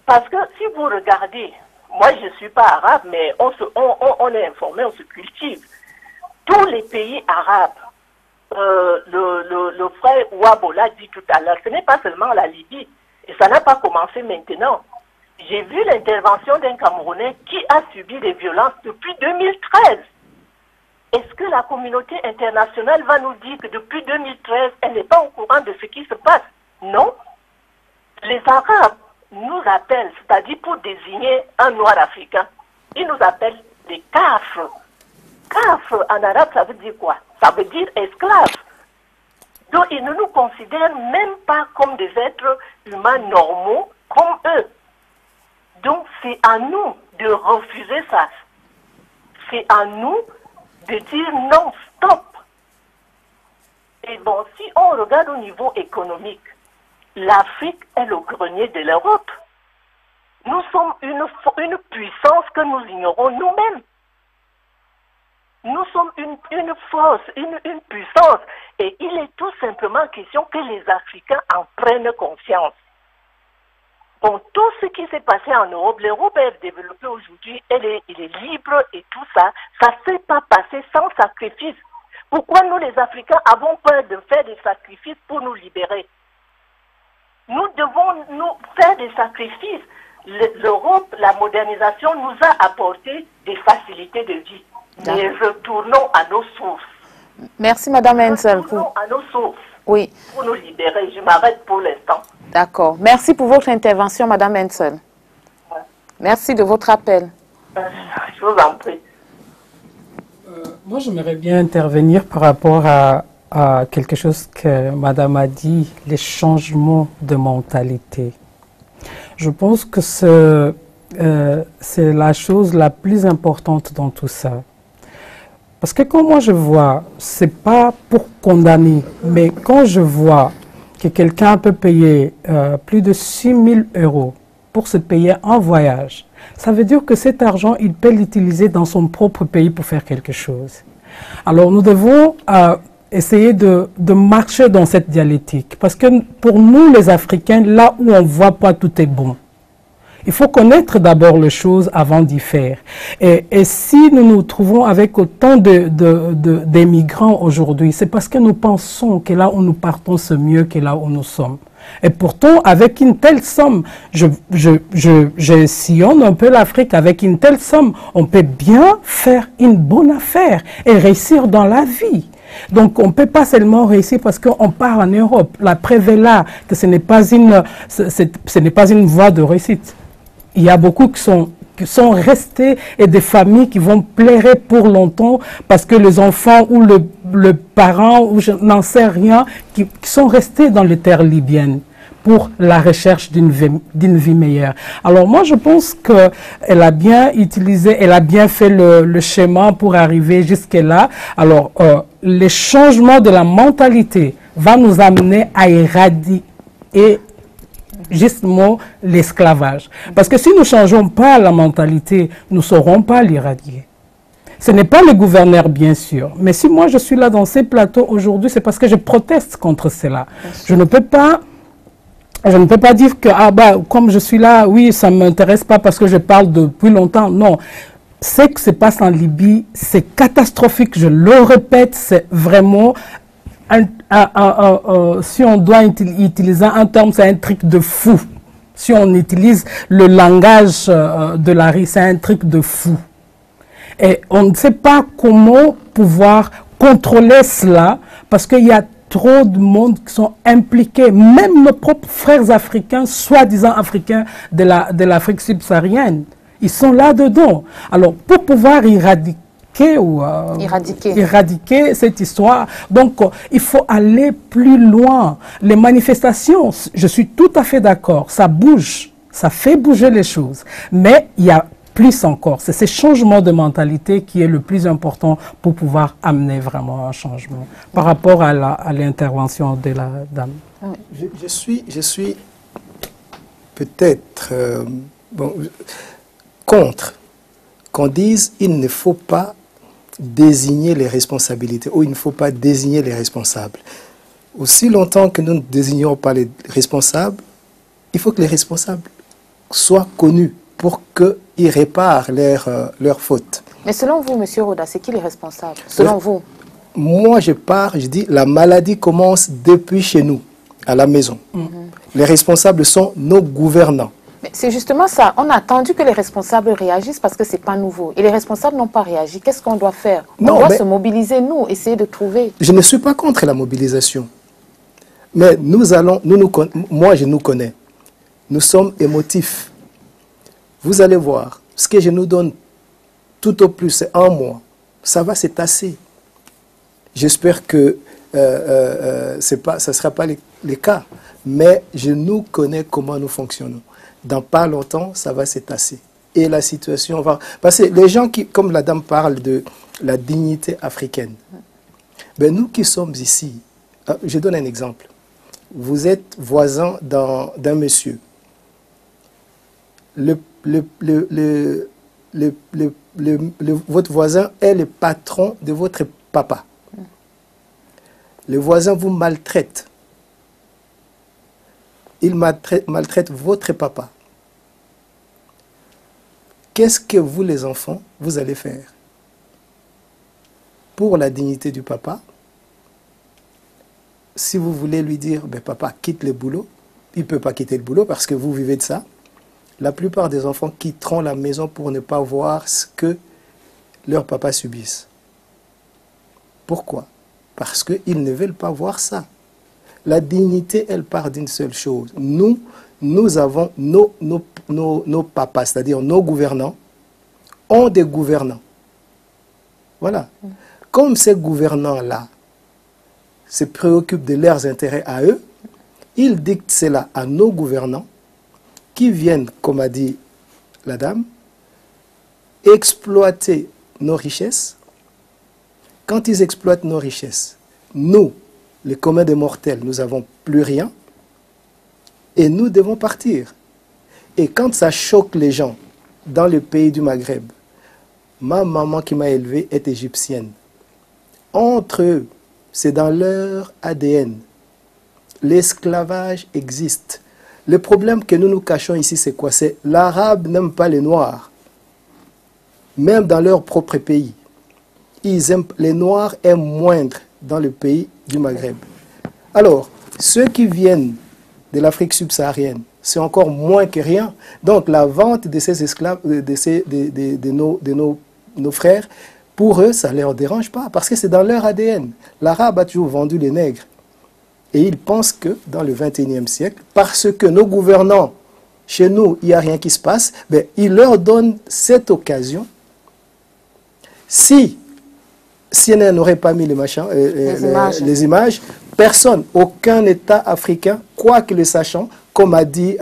Parce que si vous regardez, moi je ne suis pas arabe, mais on est informé, on se cultive. Tous les pays arabes, le frère Ouabo l'a dit tout à l'heure, ce n'est pas seulement la Libye, et ça n'a pas commencé maintenant. J'ai vu l'intervention d'un Camerounais qui a subi des violences depuis 2013. Est-ce que la communauté internationale va nous dire que depuis 2013, elle n'est pas au courant de ce qui se passe? Non. Les Arabes nous appellent, c'est-à-dire pour désigner un noir africain, ils nous appellent des kafres. Kafres en arabe, ça veut dire quoi? Ça veut dire esclaves. Donc ils ne nous considèrent même pas comme des êtres humains normaux comme eux. Donc c'est à nous de refuser ça. C'est à nous de dire non, stop. Et bon, si on regarde au niveau économique, l'Afrique est le grenier de l'Europe. Nous sommes une puissance que nous ignorons nous-mêmes. Nous sommes une force, une puissance. Et il est tout simplement question que les Africains en prennent conscience. Bon, tout ce qui s'est passé en Europe, l'Europe est développée aujourd'hui, il est libre et tout ça, ça ne s'est pas passé sans sacrifice. Pourquoi nous les Africains avons peur de faire des sacrifices pour nous libérer? Nous devons nous faire des sacrifices. L'Europe, la modernisation nous a apporté des facilités de vie. Mais retournons à nos sources. Merci Madame Hensel. Retournons à nos sources. Oui. Pour nous libérer. Je m'arrête pour l'instant. D'accord. Merci pour votre intervention, Madame Hensel. Ouais. Merci de votre appel. Je vous en prie. Moi, j'aimerais bien intervenir par rapport à quelque chose que Madame a dit, les changements de mentalité. Je pense que c'est la chose la plus importante dans tout ça. Parce que quand moi je vois, c'est pas pour condamner, mais quand je vois que quelqu'un peut payer plus de 6 000 € pour se payer un voyage, ça veut dire que cet argent, il peut l'utiliser dans son propre pays pour faire quelque chose. Alors nous devons essayer de marcher dans cette dialectique. Parce que pour nous les Africains, là où on ne voit pas, tout est bon. Il faut connaître d'abord les choses avant d'y faire. Et si nous nous trouvons avec autant d'émigrants aujourd'hui, c'est parce que nous pensons que là où nous partons, c'est mieux que là où nous sommes. Et pourtant, avec une telle somme, je sillonne un peu l'Afrique, avec une telle somme, on peut bien faire une bonne affaire et réussir dans la vie. Donc, on ne peut pas seulement réussir parce qu'on part en Europe. La preuve est là que ce n'est pas une voie de réussite. Il y a beaucoup qui sont restés et des familles qui vont pleurer pour longtemps parce que les enfants ou le parent, ou je n'en sais rien, qui sont restés dans les terres libyennes pour la recherche d'une vie meilleure. Alors moi, je pense qu'elle a bien utilisé, elle a bien fait le schéma pour arriver jusque-là. Alors, les changements de la mentalité vont nous amener à éradiquer justement l'esclavage. Parce que si nous ne changeons pas la mentalité, nous ne saurons pas l'éradiquer. Ce n'est pas le gouverneur, bien sûr. Mais si moi je suis là dans ces plateaux aujourd'hui, c'est parce que je proteste contre cela. Je ne peux pas dire que, comme je suis là, oui, ça ne m'intéresse pas parce que je parle depuis longtemps. Non. Ce qui se passe en Libye, c'est catastrophique. Je le répète, c'est vraiment... si on doit utiliser un terme, c'est un truc de fou. Si on utilise le langage de la rue, c'est un truc de fou. Et on ne sait pas comment pouvoir contrôler cela parce qu'il y a trop de monde qui sont impliqués. Même nos propres frères africains, soi-disant africains de l'Afrique subsaharienne, ils sont là-dedans. Alors, pour pouvoir éradiquer cette histoire. Donc, il faut aller plus loin. Les manifestations, je suis tout à fait d'accord, ça bouge, ça fait bouger les choses. Mais il y a plus encore. C'est ce changement de mentalité qui est le plus important pour pouvoir amener vraiment un changement. Par rapport à l'intervention de la dame. Je suis peut-être contre qu'on dise il ne faut pas désigner les responsabilités ou il ne faut pas désigner les responsables. Aussi longtemps que nous ne désignons pas les responsables, il faut que les responsables soient connus pour qu'ils réparent leurs fautes. Mais selon vous, M. Roda, c'est qui les responsables? Selon vous? Moi, je dis la maladie commence depuis chez nous, à la maison. Les responsables sont nos gouvernants. C'est justement ça. On a attendu que les responsables réagissent parce que ce n'est pas nouveau. Et les responsables n'ont pas réagi. Qu'est-ce qu'on doit faire? On doit se mobiliser, nous, essayer de trouver. Je ne suis pas contre la mobilisation. Mais moi, je nous connais. Nous sommes émotifs. Vous allez voir, ce que je nous donne tout au plus, c'est 1 mois. Ça va, c'est assez. J'espère que ça ne sera pas le cas. Mais je nous connais comment nous fonctionnons. Dans pas longtemps, ça va s'étasser. Et la situation va... Parce que les gens qui, comme la dame parle de la dignité africaine, ben nous qui sommes ici, je donne un exemple. Vous êtes voisin d'un monsieur. votre voisin est le patron de votre papa. Le voisin vous maltraite. Il maltraite votre papa. Qu'est-ce que vous, les enfants, vous allez faire? Pour la dignité du papa, si vous voulez lui dire, ben, papa, quitte le boulot, il ne peut pas quitter le boulot parce que vous vivez de ça. La plupart des enfants quitteront la maison pour ne pas voir ce que leur papa subisse. Pourquoi? Parce qu'ils ne veulent pas voir ça. La dignité, elle part d'une seule chose. Nous avons nos papas, c'est-à-dire nos gouvernants, ont des gouvernants. Voilà. Comme ces gouvernants-là se préoccupent de leurs intérêts à eux, ils dictent cela à nos gouvernants qui viennent, comme a dit la dame, exploiter nos richesses. Quand ils exploitent nos richesses, nous, les communs des mortels, nous n'avons plus rien et nous devons partir. Et quand ça choque les gens dans le pays du Maghreb, ma maman qui m'a élevé est égyptienne. Entre eux, c'est dans leur ADN. L'esclavage existe. Le problème que nous nous cachons ici, c'est quoi? C'est l'arabe n'aime pas les noirs. Même dans leur propre pays. Les noirs aiment moindre dans le pays du Maghreb. Alors, ceux qui viennent de l'Afrique subsaharienne, c'est encore moins que rien. Donc, la vente de ces esclaves, nos frères, pour eux, ça ne leur dérange pas, parce que c'est dans leur ADN. L'arabe a toujours vendu les nègres. Et ils pensent que dans le XXIe siècle, parce que nos gouvernants, chez nous, il n'y a rien qui se passe, ben, ils leur donnent cette occasion. Si CNN n'aurait pas mis les images, personne, aucun État africain, quoi que le sachant, comme a dit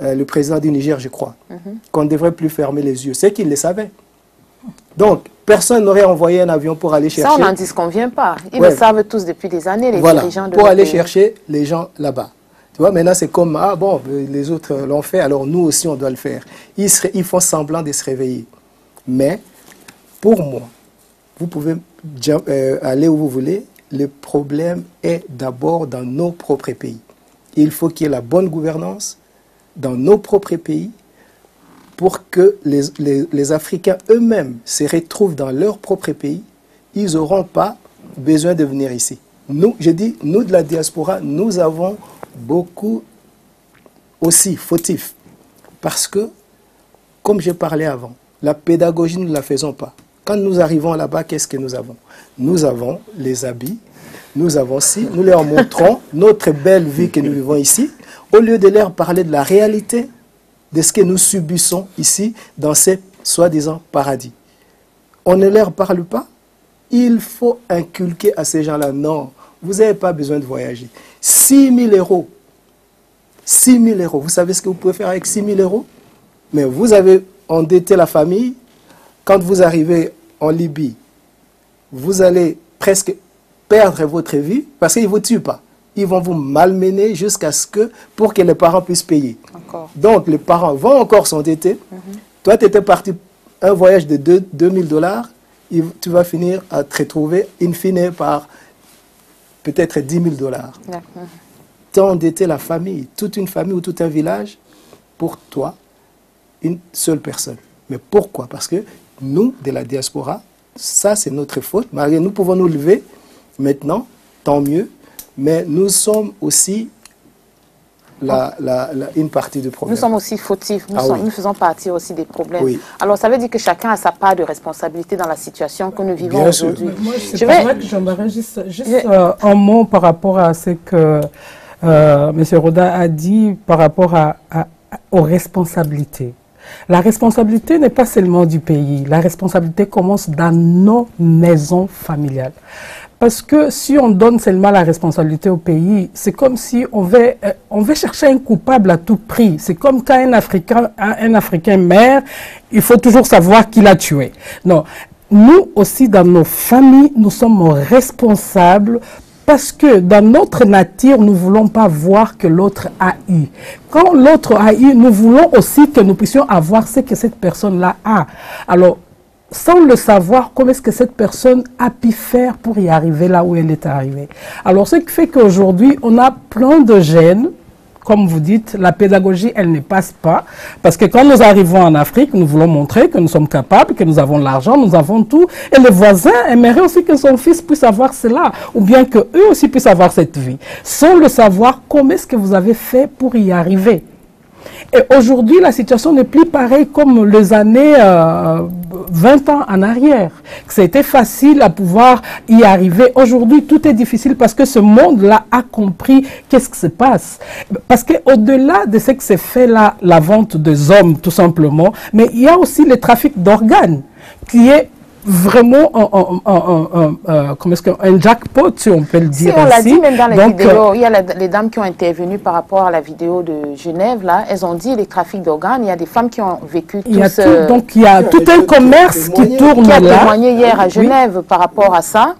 le président du Niger, je crois, qu'on ne devrait plus fermer les yeux. C'est qu'il le savait. Donc, personne n'aurait envoyé un avion pour aller chercher... Ça, on n'en disconvient pas. Ils le savent tous depuis des années, les dirigeants de pour aller chercher les gens là-bas. Tu vois, maintenant, c'est comme, ah bon, les autres l'ont fait, alors nous aussi, on doit le faire. Ils font semblant de se réveiller. Mais, pour moi, vous pouvez aller où vous voulez, le problème est d'abord dans nos propres pays. Il faut qu'il y ait la bonne gouvernance dans nos propres pays pour que les Africains eux-mêmes se retrouvent dans leur propre pays. Ils n'auront pas besoin de venir ici. Nous, je dis, nous de la diaspora, nous avons beaucoup aussi fautifs. Parce que, comme j'ai parlé avant, la pédagogie, nous ne la faisons pas. Quand nous arrivons là-bas, qu'est-ce que nous avons? Nous avons les habits, nous avons nous leur montrons notre belle vie que nous vivons ici, au lieu de leur parler de la réalité de ce que nous subissons ici, dans ces soi-disant paradis. On ne leur parle pas. Il faut inculquer à ces gens-là, non, vous n'avez pas besoin de voyager. 6 000 euros. 6 000 euros. Vous savez ce que vous pouvez faire avec 6 000 euros? Mais vous avez endetté la famille. Quand vous arrivez en Libye, vous allez presque perdre votre vie parce qu'ils ne vous tuent pas. Ils vont vous malmener jusqu'à ce que, pour que les parents puissent payer. Donc, les parents vont encore s'endetter. Toi, tu étais parti un voyage de 2 000 $, tu vas finir à te retrouver, in fine, par peut-être 10 000 $. Tu as endetté la famille, toute une famille ou tout un village, pour toi, une seule personne. Mais pourquoi? Parce que nous, de la diaspora, ça c'est notre faute. Malgré nous pouvons nous lever maintenant, tant mieux, mais nous sommes aussi une partie du problème. Nous sommes aussi fautifs, nous faisons partie aussi des problèmes. Oui. Alors ça veut dire que chacun a sa part de responsabilité dans la situation que nous vivons aujourd'hui. J'aimerais juste un mot par rapport à ce que M. Roda a dit par rapport aux responsabilités. La responsabilité n'est pas seulement du pays, la responsabilité commence dans nos maisons familiales. Parce que si on donne seulement la responsabilité au pays, c'est comme si on veut chercher un coupable à tout prix. C'est comme quand un Africain meurt, il faut toujours savoir qui l'a tué. Non, nous aussi dans nos familles, nous sommes responsables Parce que dans notre nature, nous ne voulons pas voir que l'autre a eu. Quand l'autre a eu, nous voulons aussi que nous puissions avoir ce que cette personne-là a. Alors, sans le savoir, comment est-ce que cette personne a pu faire pour y arriver là où elle est arrivée. Alors, ce qui fait qu'aujourd'hui, on a plein de gènes. Comme vous dites, la pédagogie, elle ne passe pas. Parce que quand nous arrivons en Afrique, nous voulons montrer que nous sommes capables, que nous avons l'argent, nous avons tout. Et les voisins aimeraient aussi que son fils puisse avoir cela. Ou bien qu'eux aussi puissent avoir cette vie. Sans le savoir, comment est-ce que vous avez fait pour y arriver? Et aujourd'hui, la situation n'est plus pareille comme les années 20 ans en arrière. C'était facile à pouvoir y arriver. Aujourd'hui, tout est difficile parce que ce monde-là a compris qu'est-ce qui se passe. Parce qu'au-delà de ce que c'est fait là, la vente des hommes, tout simplement, mais il y a aussi le trafic d'organes qui est vraiment un jackpot, si on peut le dire. Si on l'a ainsi. dit même dans les Donc, vidéos, il y a les dames qui ont intervenu par rapport à la vidéo de Genève, là, elles ont dit les trafics d'organes, il y a des femmes qui ont vécu tout ce... Donc il y a tout un commerce qui tourne là. Qui a témoigné hier à Genève par rapport à ça.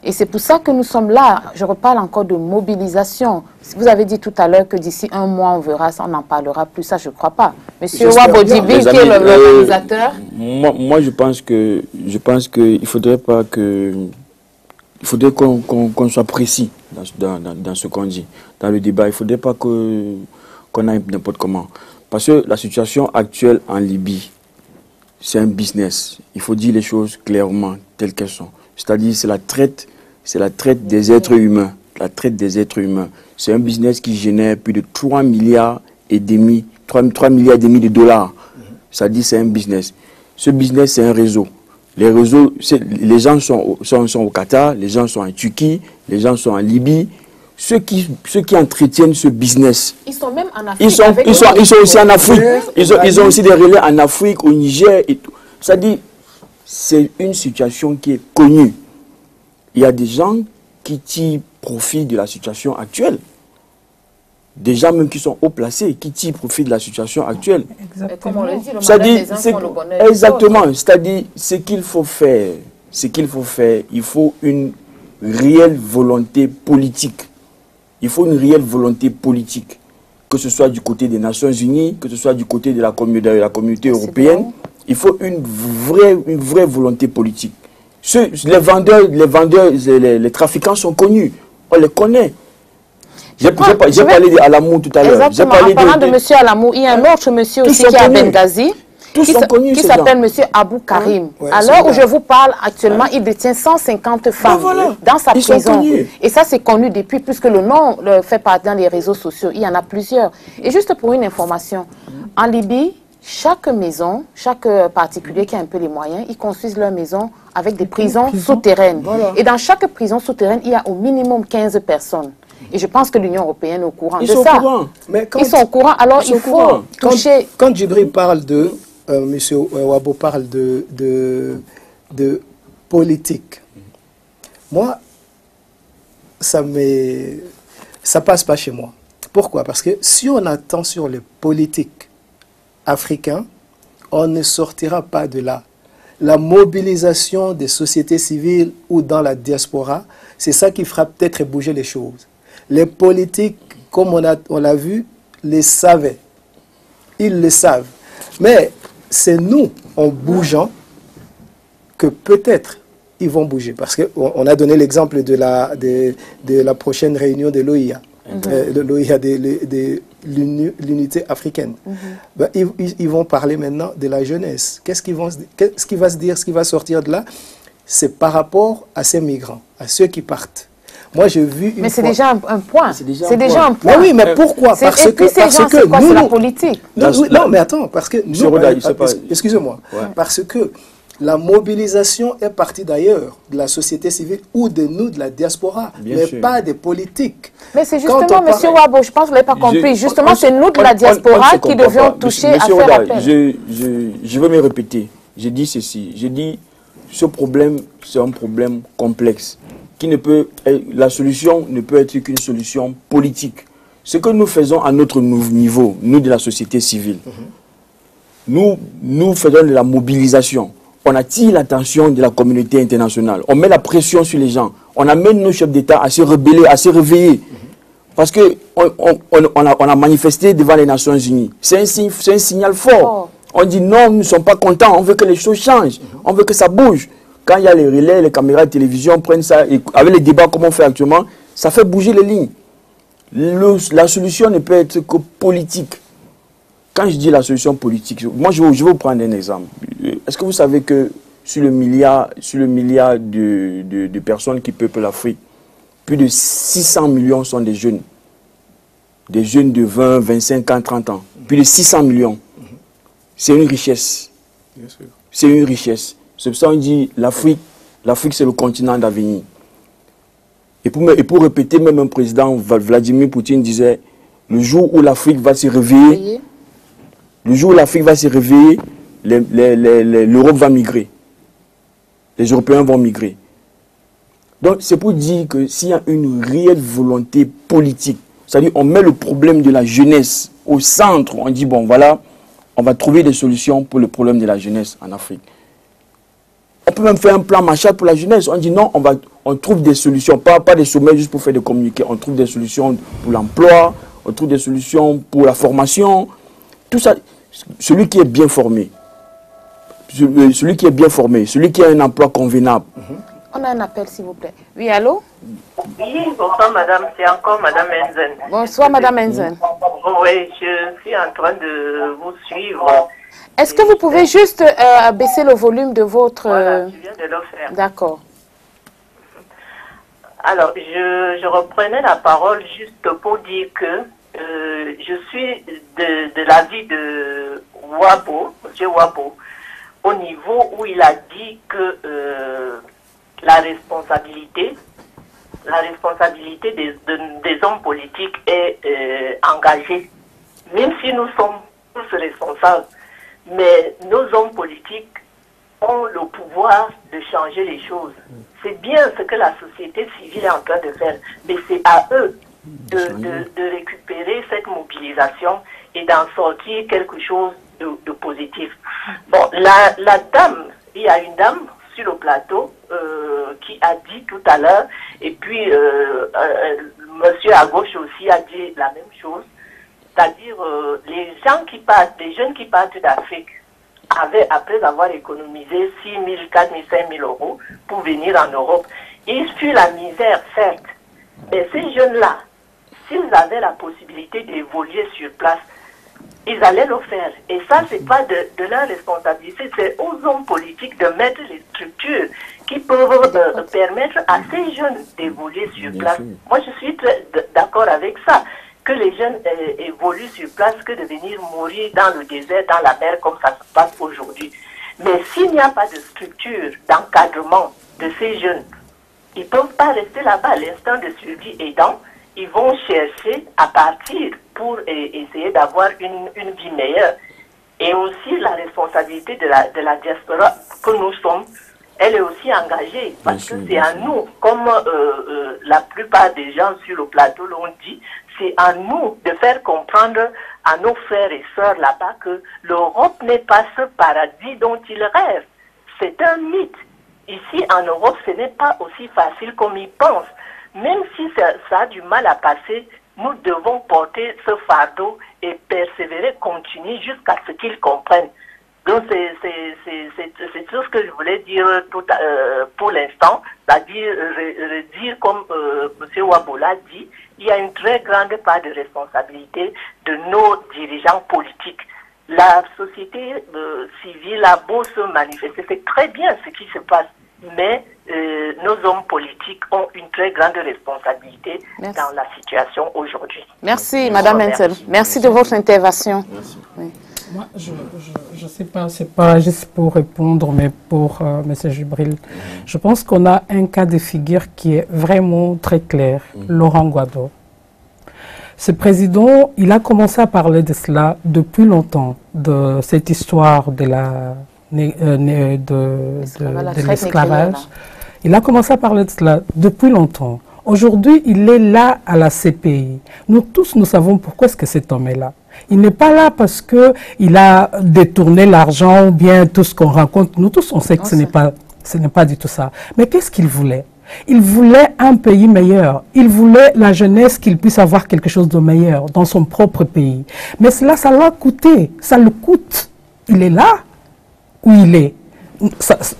Et c'est pour ça que nous sommes là. Je reparle encore de mobilisation. Vous avez dit tout à l'heure que d'ici un mois, on verra, on n'en parlera plus. Ça, je ne crois pas. Monsieur Wabodibi, qui est l'organisateur. Moi, je pense qu'il faudrait pas que... Il faudrait qu'on soit précis dans ce qu'on dit. Dans le débat, il ne faudrait pas qu'on aille n'importe comment. Parce que la situation actuelle en Libye, c'est un business. Il faut dire les choses clairement, telles qu'elles sont. C'est-à-dire, c'est la traite des êtres humains. La traite des êtres humains. C'est un business qui génère plus de 3 milliards et demi de dollars. C'est-à-dire, c'est un business. Ce business, c'est un réseau. Les réseaux, les gens sont au Qatar, les gens sont en Turquie, les gens sont en Libye. Ceux qui entretiennent ce business. Ils sont même en Afrique. Ils sont aussi en Afrique. Ils ont aussi des relais en Afrique, au Niger et tout. C'est-à-dire, c'est une situation qui est connue. Il y a des gens qui tirent profit de la situation actuelle. Des gens même qui sont haut placés, qui tirent profit de la situation actuelle. Comme on le dit, le malheur des uns font le bonheur des autres. Exactement. C'est-à-dire, ce qu'il faut faire, il faut une réelle volonté politique. Il faut une réelle volonté politique. Que ce soit du côté des Nations Unies, que ce soit du côté de la communauté européenne. Il faut une vraie volonté politique. Les vendeurs, les trafiquants sont connus. On les connaît. J'ai parlé d'Alamou tout à l'heure. Exactement. En parlant de M. Alamou, il y a un autre monsieur aussi qui est à Benghazi, qui s'appelle M. Abou Karim. À l'heure où je vous parle, actuellement, il détient 150 femmes dans sa prison. Et ça, c'est connu depuis, puisque le nom le fait partie dans les réseaux sociaux. Il y en a plusieurs. Et juste pour une information, en Libye, chaque maison, chaque particulier qui a un peu les moyens, ils construisent leur maison avec des prisons souterraines. Et dans chaque prison souterraine, il y a au minimum 15 personnes. Et je pense que l'Union européenne est au courant de ça. Ils sont au courant. Alors il faut toucher... Quand Djibril parle de... M. Wabo parle de politique. Moi, ça passe pas chez moi. Pourquoi? Parce que si on attend sur les politiques africains, on ne sortira pas de là. La mobilisation des sociétés civiles ou dans la diaspora, c'est ça qui fera peut-être bouger les choses. Les politiques, comme on l'a vu, les savaient. Ils le savent. Mais c'est nous, en bougeant, que peut-être ils vont bouger. Parce qu'on a donné l'exemple de la prochaine réunion de l'OIA, de l'OIA de l'unité africaine. Ben, ils vont parler maintenant de la jeunesse. Qu'est-ce qui va se dire, ce qui va sortir de là? C'est par rapport à ces migrants, à ceux qui partent. Moi, j'ai vu une Mais c'est fois... déjà un point. C'est déjà un point. Mais oui, mais pourquoi? Parce que nous, c'est la politique. Non, mais attends, parce que nous... Excusez-moi. Parce que la mobilisation est partie d'ailleurs, de la société civile ou de nous, de la diaspora, mais pas des politiques. Mais c'est justement, M. Wabo, je pense que vous n'avez pas compris. Justement, c'est nous de la diaspora qui devions toucher à faire appel. Je veux me répéter. J'ai dit ceci. J'ai dit, ce problème, c'est un problème complexe. La solution ne peut être qu'une solution politique. Ce que nous faisons à notre niveau, nous de la société civile, nous faisons de la mobilisation. On attire l'attention de la communauté internationale. On met la pression sur les gens. On amène nos chefs d'État à se rebeller, à se réveiller. Parce qu'on a manifesté devant les Nations Unies. C'est un signal fort. On dit non, nous ne sommes pas contents, on veut que les choses changent, on veut que ça bouge. Quand il y a les relais, les caméras de télévision prennent ça, et avec les débats comme on fait actuellement, ça fait bouger les lignes. La solution ne peut être que politique. Quand je dis la solution politique, moi je vais vous prendre un exemple. Est-ce que vous savez que sur le milliard de personnes qui peuplent l'Afrique, plus de 600 millions sont des jeunes. Des jeunes de 20, 25 ans, 30 ans. Plus de 600 millions. C'est une richesse. C'est une richesse. C'est pour ça qu'on dit l'Afrique c'est le continent d'avenir. Et pour répéter, même un président, Vladimir Poutine disait, le jour où l'Afrique va se réveiller, l'Europe va migrer. Les Européens vont migrer. Donc c'est pour dire que s'il y a une réelle volonté politique, c'est-à-dire on met le problème de la jeunesse au centre, on dit bon voilà, on va trouver des solutions pour le problème de la jeunesse en Afrique. On peut même faire un plan Marshall pour la jeunesse. On dit non, on trouve des solutions, pas des sommets juste pour faire des communiqués. On trouve des solutions pour l'emploi, on trouve des solutions pour la formation. Tout ça, celui qui est bien formé, celui qui a un emploi convenable. On a un appel, s'il vous plaît. Oui, allô? Oui, bonsoir madame, c'est encore madame Enzen. Bonsoir madame Enzen. Oui, je suis en train de vous suivre. Est-ce que vous pouvez juste baisser le volume de votre... Voilà, je viens de le faire. D'accord. Alors, je reprenais la parole juste pour dire que je suis de l'avis de Wabo, M. Wabo, au niveau où il a dit que la responsabilité des hommes politiques est engagée, même si nous sommes tous responsables. Mais nos hommes politiques ont le pouvoir de changer les choses. C'est bien ce que la société civile est en train de faire, mais c'est à eux de récupérer cette mobilisation et d'en sortir quelque chose de positif. Bon, la dame, il y a une dame sur le plateau qui a dit tout à l'heure, et puis monsieur à gauche aussi a dit la même chose. C'est-à-dire les jeunes qui partent d'Afrique après avoir économisé 6 000, 4 000, 5 000 euros pour venir en Europe, ils fuient la misère, certes. Mais ces jeunes-là, s'ils avaient la possibilité d'évoluer sur place, ils allaient le faire. Et ça, c'est pas de leur responsabilité, c'est aux hommes politiques de mettre les structures qui peuvent permettre à ces jeunes d'évoluer sur place. Moi, je suis très d'accord avec ça. Que les jeunes évoluent sur place que de venir mourir dans le désert, dans la mer, comme ça se passe aujourd'hui. Mais s'il n'y a pas de structure d'encadrement de ces jeunes, ils ne peuvent pas rester là-bas. L'instant de survie aidant, ils vont chercher à partir pour essayer d'avoir une vie meilleure. Et aussi la responsabilité de la diaspora que nous sommes, elle est aussi engagée. Parce que c'est à nous, comme la plupart des gens sur le plateau l'ont dit, c'est à nous de faire comprendre à nos frères et sœurs là-bas que l'Europe n'est pas ce paradis dont ils rêvent. C'est un mythe. Ici, en Europe, ce n'est pas aussi facile comme ils pensent. Même si ça a du mal à passer, nous devons porter ce fardeau et persévérer, continuer jusqu'à ce qu'ils comprennent. Donc, c'est tout ce que je voulais dire pour l'instant, c'est-à-dire redire comme M. Wabola dit, il y a une très grande part de responsabilité de nos dirigeants politiques. La société civile a beau se manifester, c'est très bien ce qui se passe, mais nos hommes politiques ont une très grande responsabilité dans la situation aujourd'hui. Merci, Madame Enzel. Merci de votre intervention. Merci. Oui. Moi, je sais pas, c'est pas juste pour répondre, mais pour M. Djibril. Je pense qu'on a un cas de figure qui est vraiment très clair, Laurent Gbagbo. Ce président, il a commencé à parler de cela depuis longtemps, de cette histoire de l'esclavage. Il a commencé à parler de cela depuis longtemps. Aujourd'hui, il est là à la CPI. Nous tous, nous savons pourquoi est-ce que cet homme est là. Il n'est pas là parce qu'il a détourné l'argent ou bien tout ce qu'on raconte. Nous tous, on sait que ce n'est pas du tout ça. Mais qu'est-ce qu'il voulait? Il voulait un pays meilleur. Il voulait la jeunesse qu'il puisse avoir quelque chose de meilleur dans son propre pays. Mais cela, ça l'a coûté. Ça le coûte. Il est là où il est.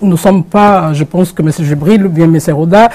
Nous ne sommes pas, je pense que M. Djibril ou bien M. Roda,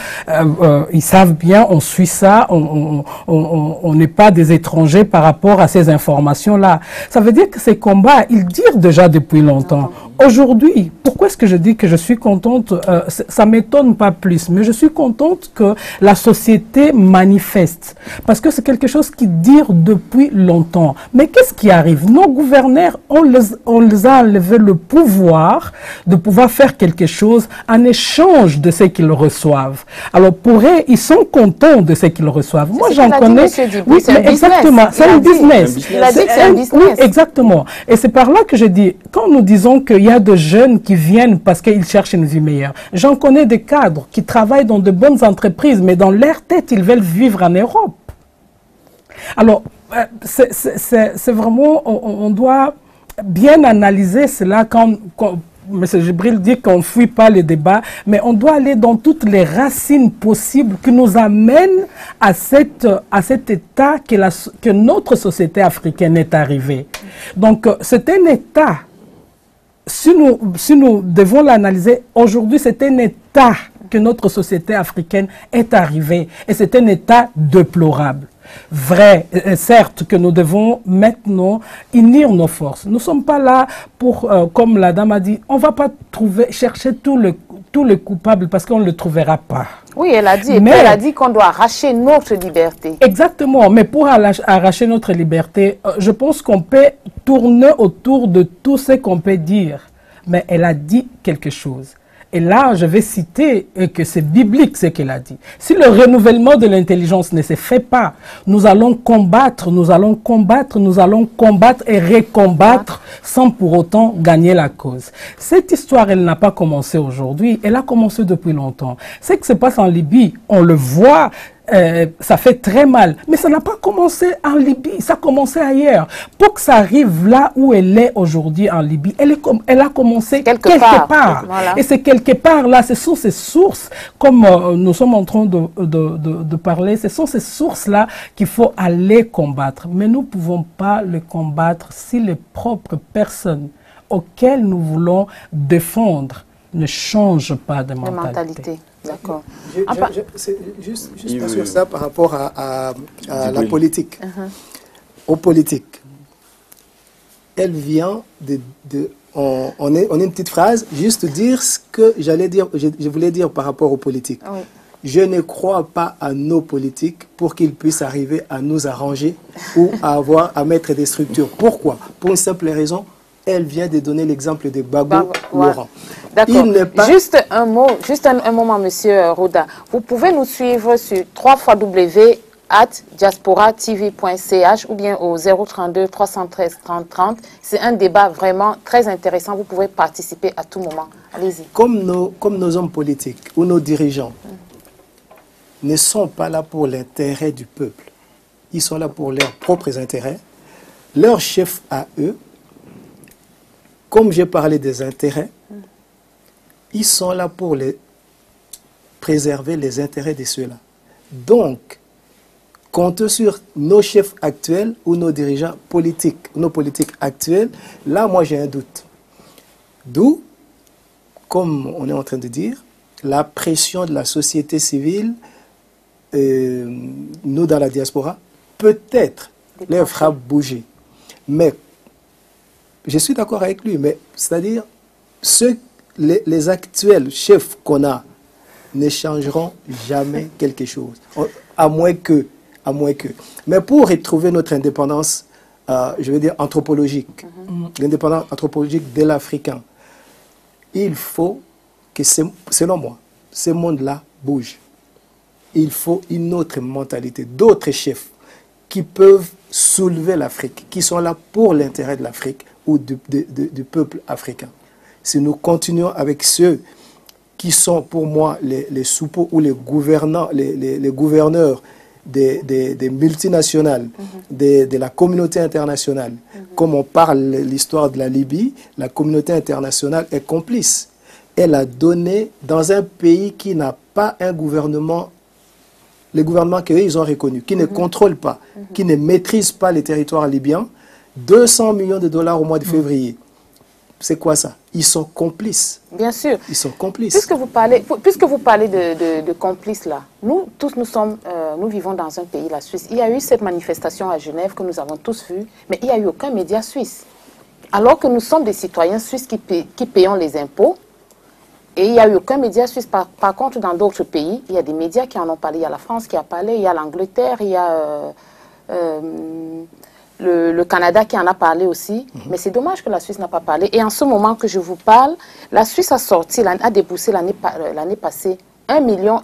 ils savent bien, on suit ça, on n'est pas des étrangers par rapport à ces informations-là. Ça veut dire que ces combats, ils durent déjà depuis longtemps. Aujourd'hui, pourquoi est-ce que je dis que je suis contente, ça ne m'étonne pas plus, mais je suis contente que la société manifeste, parce que c'est quelque chose qui dure depuis longtemps. Mais qu'est-ce qui arrive? Nos gouverneurs, on les a enlevé le pouvoir de pouvoir faire quelque chose en échange de ce qu'ils reçoivent. Alors pour eux, ils sont contents de ce qu'ils reçoivent. Moi, j'en connais. Oui, mais exactement, c'est un business. Il a dit que c'est un business. Oui, exactement. Et c'est par là que je dis, quand nous disons qu'il y a de jeunes qui viennent parce qu'ils cherchent une vie meilleure, j'en connais des cadres qui travaillent dans de bonnes entreprises, mais dans leur tête, ils veulent vivre en Europe. Alors, c'est vraiment, on doit bien analyser cela quand M. Djibril dit qu'on ne fuit pas les débats, mais on doit aller dans toutes les racines possibles qui nous amènent à cet état que notre société africaine est arrivée. Donc, c'est un état, si nous devons l'analyser, aujourd'hui, c'est un état que notre société africaine est arrivée. Et c'est un état déplorable. Vrai, certes que nous devons maintenant unir nos forces. Nous ne sommes pas là pour, comme la dame a dit, on ne va pas chercher tous les coupables parce qu'on ne le trouvera pas. Oui, elle a dit, elle a dit qu'on doit arracher notre liberté. Exactement, mais pour arracher notre liberté, je pense qu'on peut tourner autour de tout ce qu'on peut dire. Mais elle a dit quelque chose. Et là, je vais citer que c'est biblique ce qu'elle a dit. Si le renouvellement de l'intelligence ne se fait pas, nous allons combattre et recombattre sans pour autant gagner la cause. Cette histoire, elle n'a pas commencé aujourd'hui, elle a commencé depuis longtemps. Ce qui se passe en Libye, on le voit, ça fait très mal. Mais ça n'a pas commencé en Libye, ça a commencé ailleurs. Pour que ça arrive là où elle est aujourd'hui en Libye, elle a commencé quelque part. Voilà. Et c'est quelque part là, ce sont ces sources, comme nous sommes en train de parler, ce sont ces sources-là qu'il faut aller combattre. Mais nous ne pouvons pas les combattre si les propres personnes auxquelles nous voulons défendre ne changent pas de mentalité. D'accord. Juste sur ça par rapport à la politique. Aux politiques. Elle vient on est une petite phrase, juste dire ce que je voulais dire par rapport aux politiques. Oui. Je ne crois pas à nos politiques pour qu'ils puissent arriver à nous arranger ou à mettre des structures. Pourquoi? Pour une simple raison. Elle vient de donner l'exemple de Gbagbo Laurent. D'accord. Juste un mot, un moment, Monsieur Roda. Vous pouvez nous suivre sur www.diasporatv.ch ou bien au 032 313 30 30. C'est un débat vraiment très intéressant. Vous pouvez participer à tout moment. Allez-y. Comme nos hommes politiques ou nos dirigeants ne sont pas là pour l'intérêt du peuple. Ils sont là pour leurs propres intérêts. Leur chef à eux, comme j'ai parlé des intérêts, ils sont là pour préserver les intérêts de ceux-là. Donc, compte sur nos chefs actuels ou nos dirigeants politiques, nos politiques actuels, là, moi, j'ai un doute. D'où, comme on est en train de dire, la pression de la société civile, nous, dans la diaspora, peut-être les fera bouger. Mais je suis d'accord avec lui, mais c'est-à-dire, les actuels chefs qu'on a ne changeront jamais quelque chose, à moins que. Mais pour retrouver notre indépendance, je veux dire anthropologique, l'indépendance anthropologique de l'Africain, il faut que, selon moi, ce monde-là bouge. Il faut une autre mentalité, d'autres chefs qui peuvent soulever l'Afrique, qui sont là pour l'intérêt de l'Afrique ou du peuple africain. Si nous continuons avec ceux qui sont pour moi les soupos ou les gouverneurs des multinationales, de la communauté internationale, comme on parle l'histoire de la Libye, la communauté internationale est complice. Elle a donné dans un pays qui n'a pas un gouvernement, les gouvernements qu'eux, ils ont reconnus, qui ne contrôlent pas, qui ne maîtrisent pas les territoires libyens, 200 millions de dollars au mois de février. C'est quoi ça? Ils sont complices. Bien sûr. Ils sont complices. Puisque vous parlez de complices là, nous tous nous vivons dans un pays, la Suisse. Il y a eu cette manifestation à Genève que nous avons tous vue, mais il n'y a eu aucun média suisse. Alors que nous sommes des citoyens suisses qui payons les impôts, et il n'y a eu aucun média suisse. Par contre, dans d'autres pays, il y a des médias qui en ont parlé. Il y a la France qui a parlé, il y a l'Angleterre, il y a le Canada qui en a parlé aussi. Mais c'est dommage que la Suisse n'a pas parlé. Et en ce moment que je vous parle, la Suisse a déboursé l'année passée 1,5 million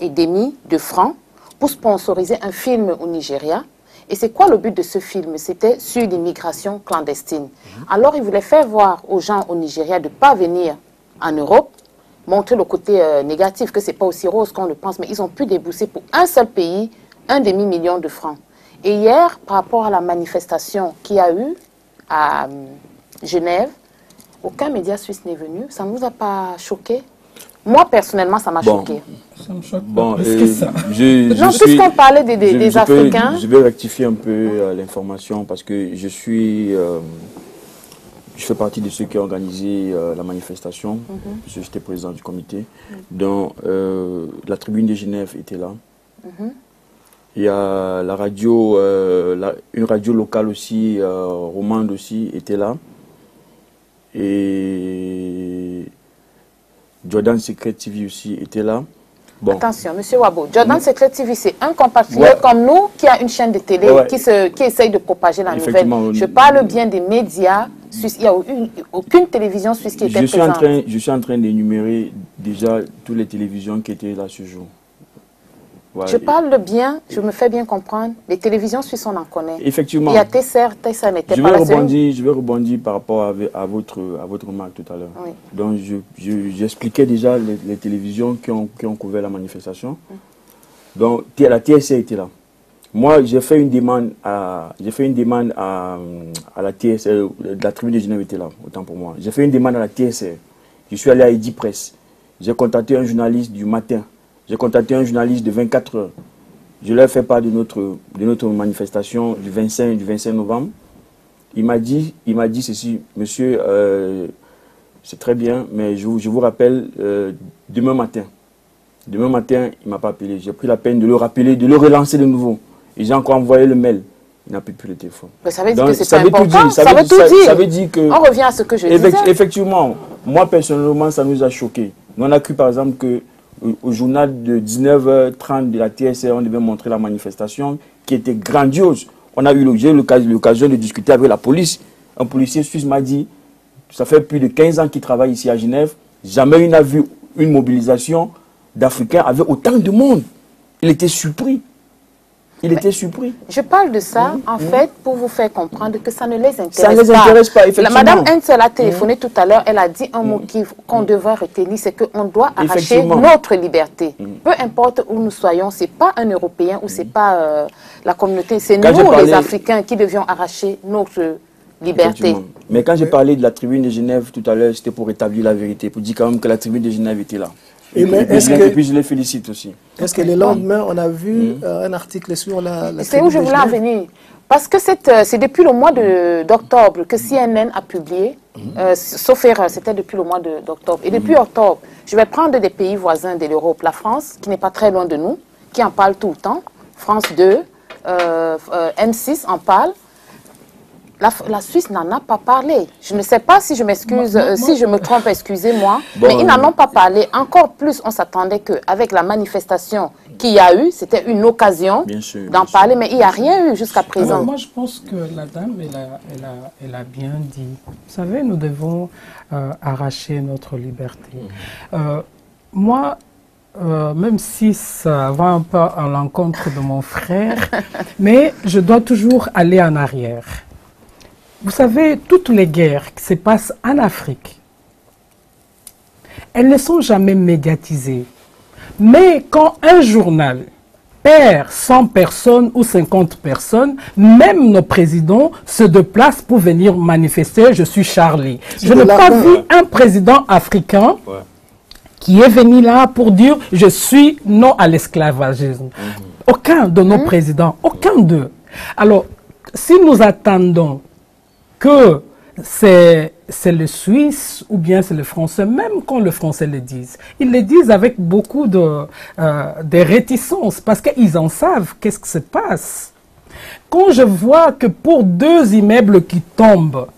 de francs pour sponsoriser un film au Nigeria. Et c'est quoi le but de ce film? C'était sur l'immigration clandestine. Alors, il voulait faire voir aux gens au Nigeria de ne pas venir en Europe, montrer le côté négatif, que ce n'est pas aussi rose qu'on le pense, mais ils ont pu débourser pour un seul pays 1,5 million de francs. Et hier, par rapport à la manifestation qu'il y a eu à Genève, aucun média suisse n'est venu. Ça ne nous a pas choqué? Moi, personnellement, ça m'a choqué. Ça me choque bon, pas. Qu'est-ce que ça? Non, puisqu'on parlait des Africains... Je vais rectifier un peu l'information parce que je fais partie de ceux qui ont organisé la manifestation, parce que j'étais président du comité. Donc, la tribune de Genève était là. Il y a la radio, une radio locale aussi, romande aussi, était là. Et Jordan Secret TV aussi était là. Bon. Attention, M. Wabo, Jordan Secret TV, c'est un compatriote comme nous qui a une chaîne de télé qui essaye de propager la nouvelle. Je parle bien des médias suisses. Il n'y a aucune télévision suisse qui était présente. Je suis en train d'énumérer déjà toutes les télévisions qui étaient là ce jour. Voilà. Je parle bien, je me fais bien comprendre. Les télévisions suisses, on en connaît. Effectivement. Il y a Tesser n'était pas là. Je vais rebondir par rapport à votre remarque tout à l'heure. Oui. Donc, j'expliquais déjà les télévisions qui ont couvert la manifestation. Donc, la TSR était là. Moi, j'ai fait une demande à la TSR, la tribune de Genève était là, autant pour moi. J'ai fait une demande à la TSR. Je suis allé à Edi Presse. J'ai contacté un journaliste du matin. J'ai contacté un journaliste de 24 heures. Je leur ai fait part de notre manifestation du 25 novembre. Il m'a dit ceci, monsieur, c'est très bien, mais je vous rappelle demain matin. Demain matin, il ne m'a pas appelé. J'ai pris la peine de le rappeler, de le relancer de nouveau. Et j'ai encore envoyé le mail. Il n'a plus le téléphone. Mais ça veut dire que c'est important. Ça veut tout dire. Ça veut dire que... On revient à ce que je disais. Effectivement, moi personnellement, ça nous a choqués. Nous, on a cru par exemple que au journal de 19h30 de la TSR, on devait montrer la manifestation qui était grandiose. J'ai eu l'occasion de discuter avec la police. Un policier suisse m'a dit, ça fait plus de 15 ans qu'il travaille ici à Genève, jamais il n'a vu une mobilisation d'Africains avec autant de monde. Il était surpris. Il était surpris. Je parle de ça, en fait, pour vous faire comprendre que ça ne les intéresse pas. Ça ne les intéresse pas, effectivement. Madame Hensel a téléphoné tout à l'heure, elle a dit un mot qu'on devrait retenir, c'est qu'on doit arracher notre liberté. Peu importe où nous soyons, ce n'est pas un Européen ou ce n'est pas la communauté, c'est nous les Africains qui devions arracher notre liberté. Mais quand j'ai parlé de la tribune de Genève tout à l'heure, c'était pour rétablir la vérité, pour dire quand même que la tribune de Genève était là. Et puis je les félicite aussi. Est-ce que le lendemain, on a vu un article sur la c'est où je voulais en venir. Parce que c'est depuis le mois d'octobre que CNN a publié, sauf erreur, c'était depuis le mois d'octobre. Et depuis octobre, je vais prendre des pays voisins de l'Europe, la France, qui n'est pas très loin de nous, qui en parle tout le temps, France 2, M6 en parle. La Suisse n'en a pas parlé. Je ne sais pas si je m'excuse, si je me trompe, excusez-moi, mais ils n'en ont pas parlé. Encore plus, on s'attendait qu'avec la manifestation qu'il y a eu, c'était une occasion d'en parler, mais il n'y a rien eu jusqu'à présent. Alors moi, je pense que la dame, elle a bien dit. Vous savez, nous devons arracher notre liberté. Moi, même si ça va un peu à l'encontre de mon frère, mais je dois toujours aller en arrière. Vous savez, toutes les guerres qui se passent en Afrique, elles ne sont jamais médiatisées. Mais quand un journal perd 100 personnes ou 50 personnes, même nos présidents se déplacent pour venir manifester « Je suis Charlie ». Je n'ai pas vu un président africain qui est venu là pour dire « je suis non à l'esclavagisme ». Aucun de nos présidents, aucun d'eux. Alors, si nous attendons que c'est le Suisse ou bien c'est le Français, même quand le Français le disent, ils le disent avec beaucoup de réticences parce qu'ils en savent qu'est-ce qui se passe. Quand je vois que pour 2 immeubles qui tombent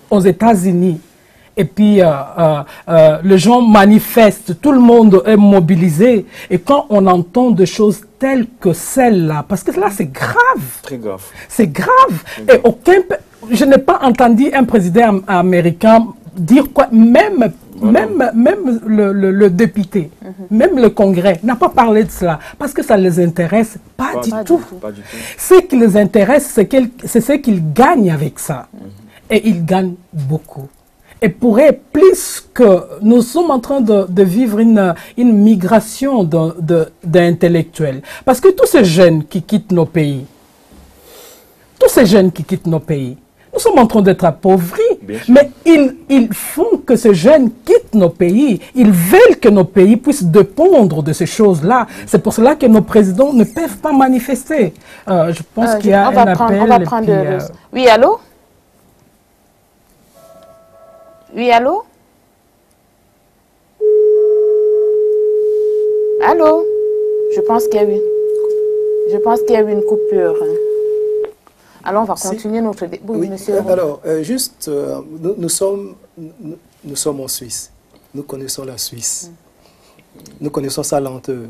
aux États-Unis, et puis les gens manifestent, tout le monde est mobilisé, et quand on entend des choses telles que celle-là, parce que là c'est grave. Très grave. C'est grave. Et je n'ai pas entendu un président américain dire quoi, même le député, même le Congrès n'a pas parlé de cela, parce que ça ne les intéresse pas du tout. Ce qui les intéresse, c'est ce qu'ils gagnent avec ça. Et ils gagnent beaucoup. Et pourrait, plus que nous sommes en train de vivre une migration d'intellectuels, parce que tous ces jeunes qui quittent nos pays, nous sommes en train d'être appauvris, mais ils font que ces jeunes quittent nos pays. Ils veulent que nos pays puissent dépendre de ces choses-là. C'est pour cela que nos présidents ne peuvent pas manifester. Je pense qu'il y a un appel. On va prendre Oui, allô? Oui, allô? Allô? Je pense qu'il y a eu une coupure. Alors, on va continuer notre débat. Oui, monsieur. Alors, juste, nous sommes en Suisse. Nous connaissons la Suisse. Nous connaissons sa lenteur.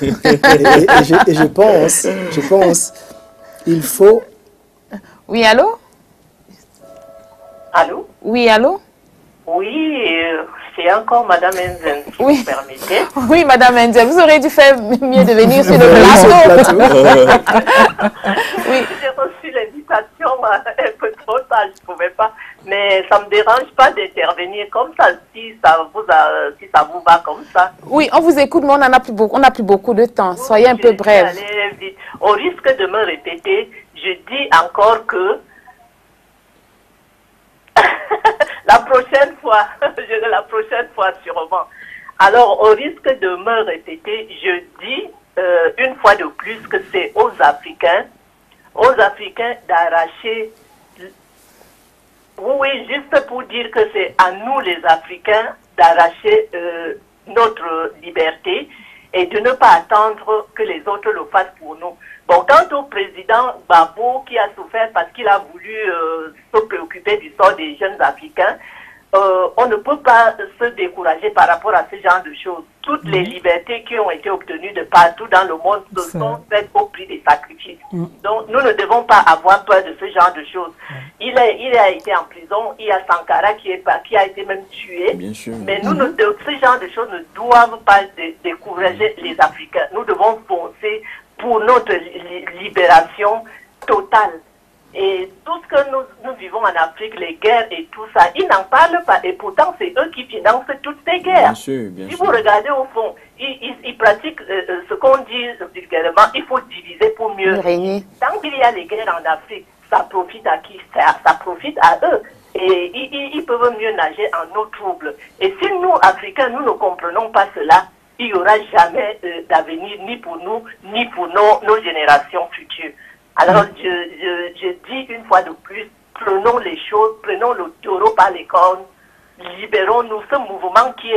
et je pense, il faut... Oui, allô? Allô? Oui, allô? Oui, c'est encore Madame Enzen, si vous permettez. Oui, Madame Enzen, vous aurez dû faire mieux de venir sur le plateau. Oui. J'ai reçu l'invitation un peu trop tard, je ne pouvais pas. Mais ça ne me dérange pas d'intervenir comme ça, si ça vous va comme ça. Oui, on vous écoute, mais on n'a plus beaucoup de temps. Soyez un peu bref. Au risque de me répéter, je dis encore que la prochaine fois sûrement. Alors, au risque de me répéter, je dis une fois de plus que c'est aux Africains d'arracher, oui, juste pour dire que c'est à nous les Africains d'arracher notre liberté et de ne pas attendre que les autres le fassent pour nous. Bon, quant au président Gbagbo qui a souffert parce qu'il a voulu se préoccuper du sort des jeunes Africains, on ne peut pas se décourager par rapport à ce genre de choses. Toutes les libertés qui ont été obtenues de partout dans le monde se sont faites au prix des sacrifices. Donc, nous ne devons pas avoir peur de ce genre de choses. Il a été en prison, il y a Sankara qui a été même tué. Bien sûr. Mais ce genre de choses ne doivent pas décourager les Africains. Nous devons foncer pour notre libération totale. Et tout ce que nous vivons en Afrique, les guerres et tout ça, ils n'en parlent pas. Et pourtant, c'est eux qui financent toutes ces guerres. Bien sûr, bien si sûr. vous regardez au fond, ils pratiquent ce qu'on dit vulgairement, il faut diviser pour mieux régner. Tant qu'il y a les guerres en Afrique, ça profite à qui? Ça profite à eux. Et ils peuvent mieux nager en eau trouble. Et si nous, Africains, nous ne comprenons pas cela, il n'y aura jamais d'avenir ni pour nous, ni pour nos générations futures. Alors, je dis une fois de plus, prenons les choses, prenons le taureau par les cornes, libérons-nous. Ce mouvement qui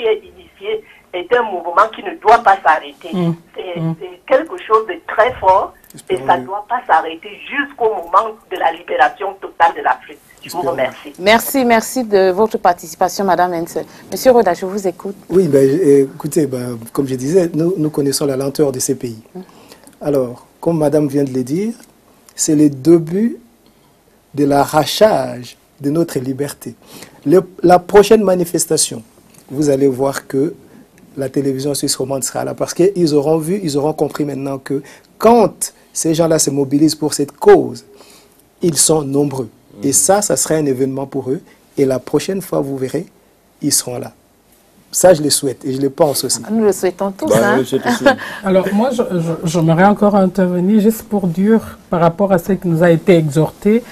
est initié est un mouvement qui ne doit pas s'arrêter. C'est quelque chose de très fort et ça ne doit pas s'arrêter jusqu'au moment de la libération totale de l'Afrique. Je vous remercie. Merci de votre participation, Madame Enzel. Monsieur Roda, je vous écoute. Oui, écoutez, comme je disais, nous connaissons la lenteur de ces pays. Alors, comme Madame vient de le dire, c'est le début de l'arrachage de notre liberté. La prochaine manifestation, vous allez voir que la télévision suisse romande sera là parce qu'ils auront vu, ils auront compris maintenant que quand ces gens-là se mobilisent pour cette cause, ils sont nombreux. Et ça serait un événement pour eux. Et la prochaine fois, vous verrez, ils seront là. Ça, je le souhaite et je le pense aussi. Nous le souhaitons tous. Alors, moi, j'aimerais encore intervenir juste pour dire, par rapport à ce qui nous a été exhorté,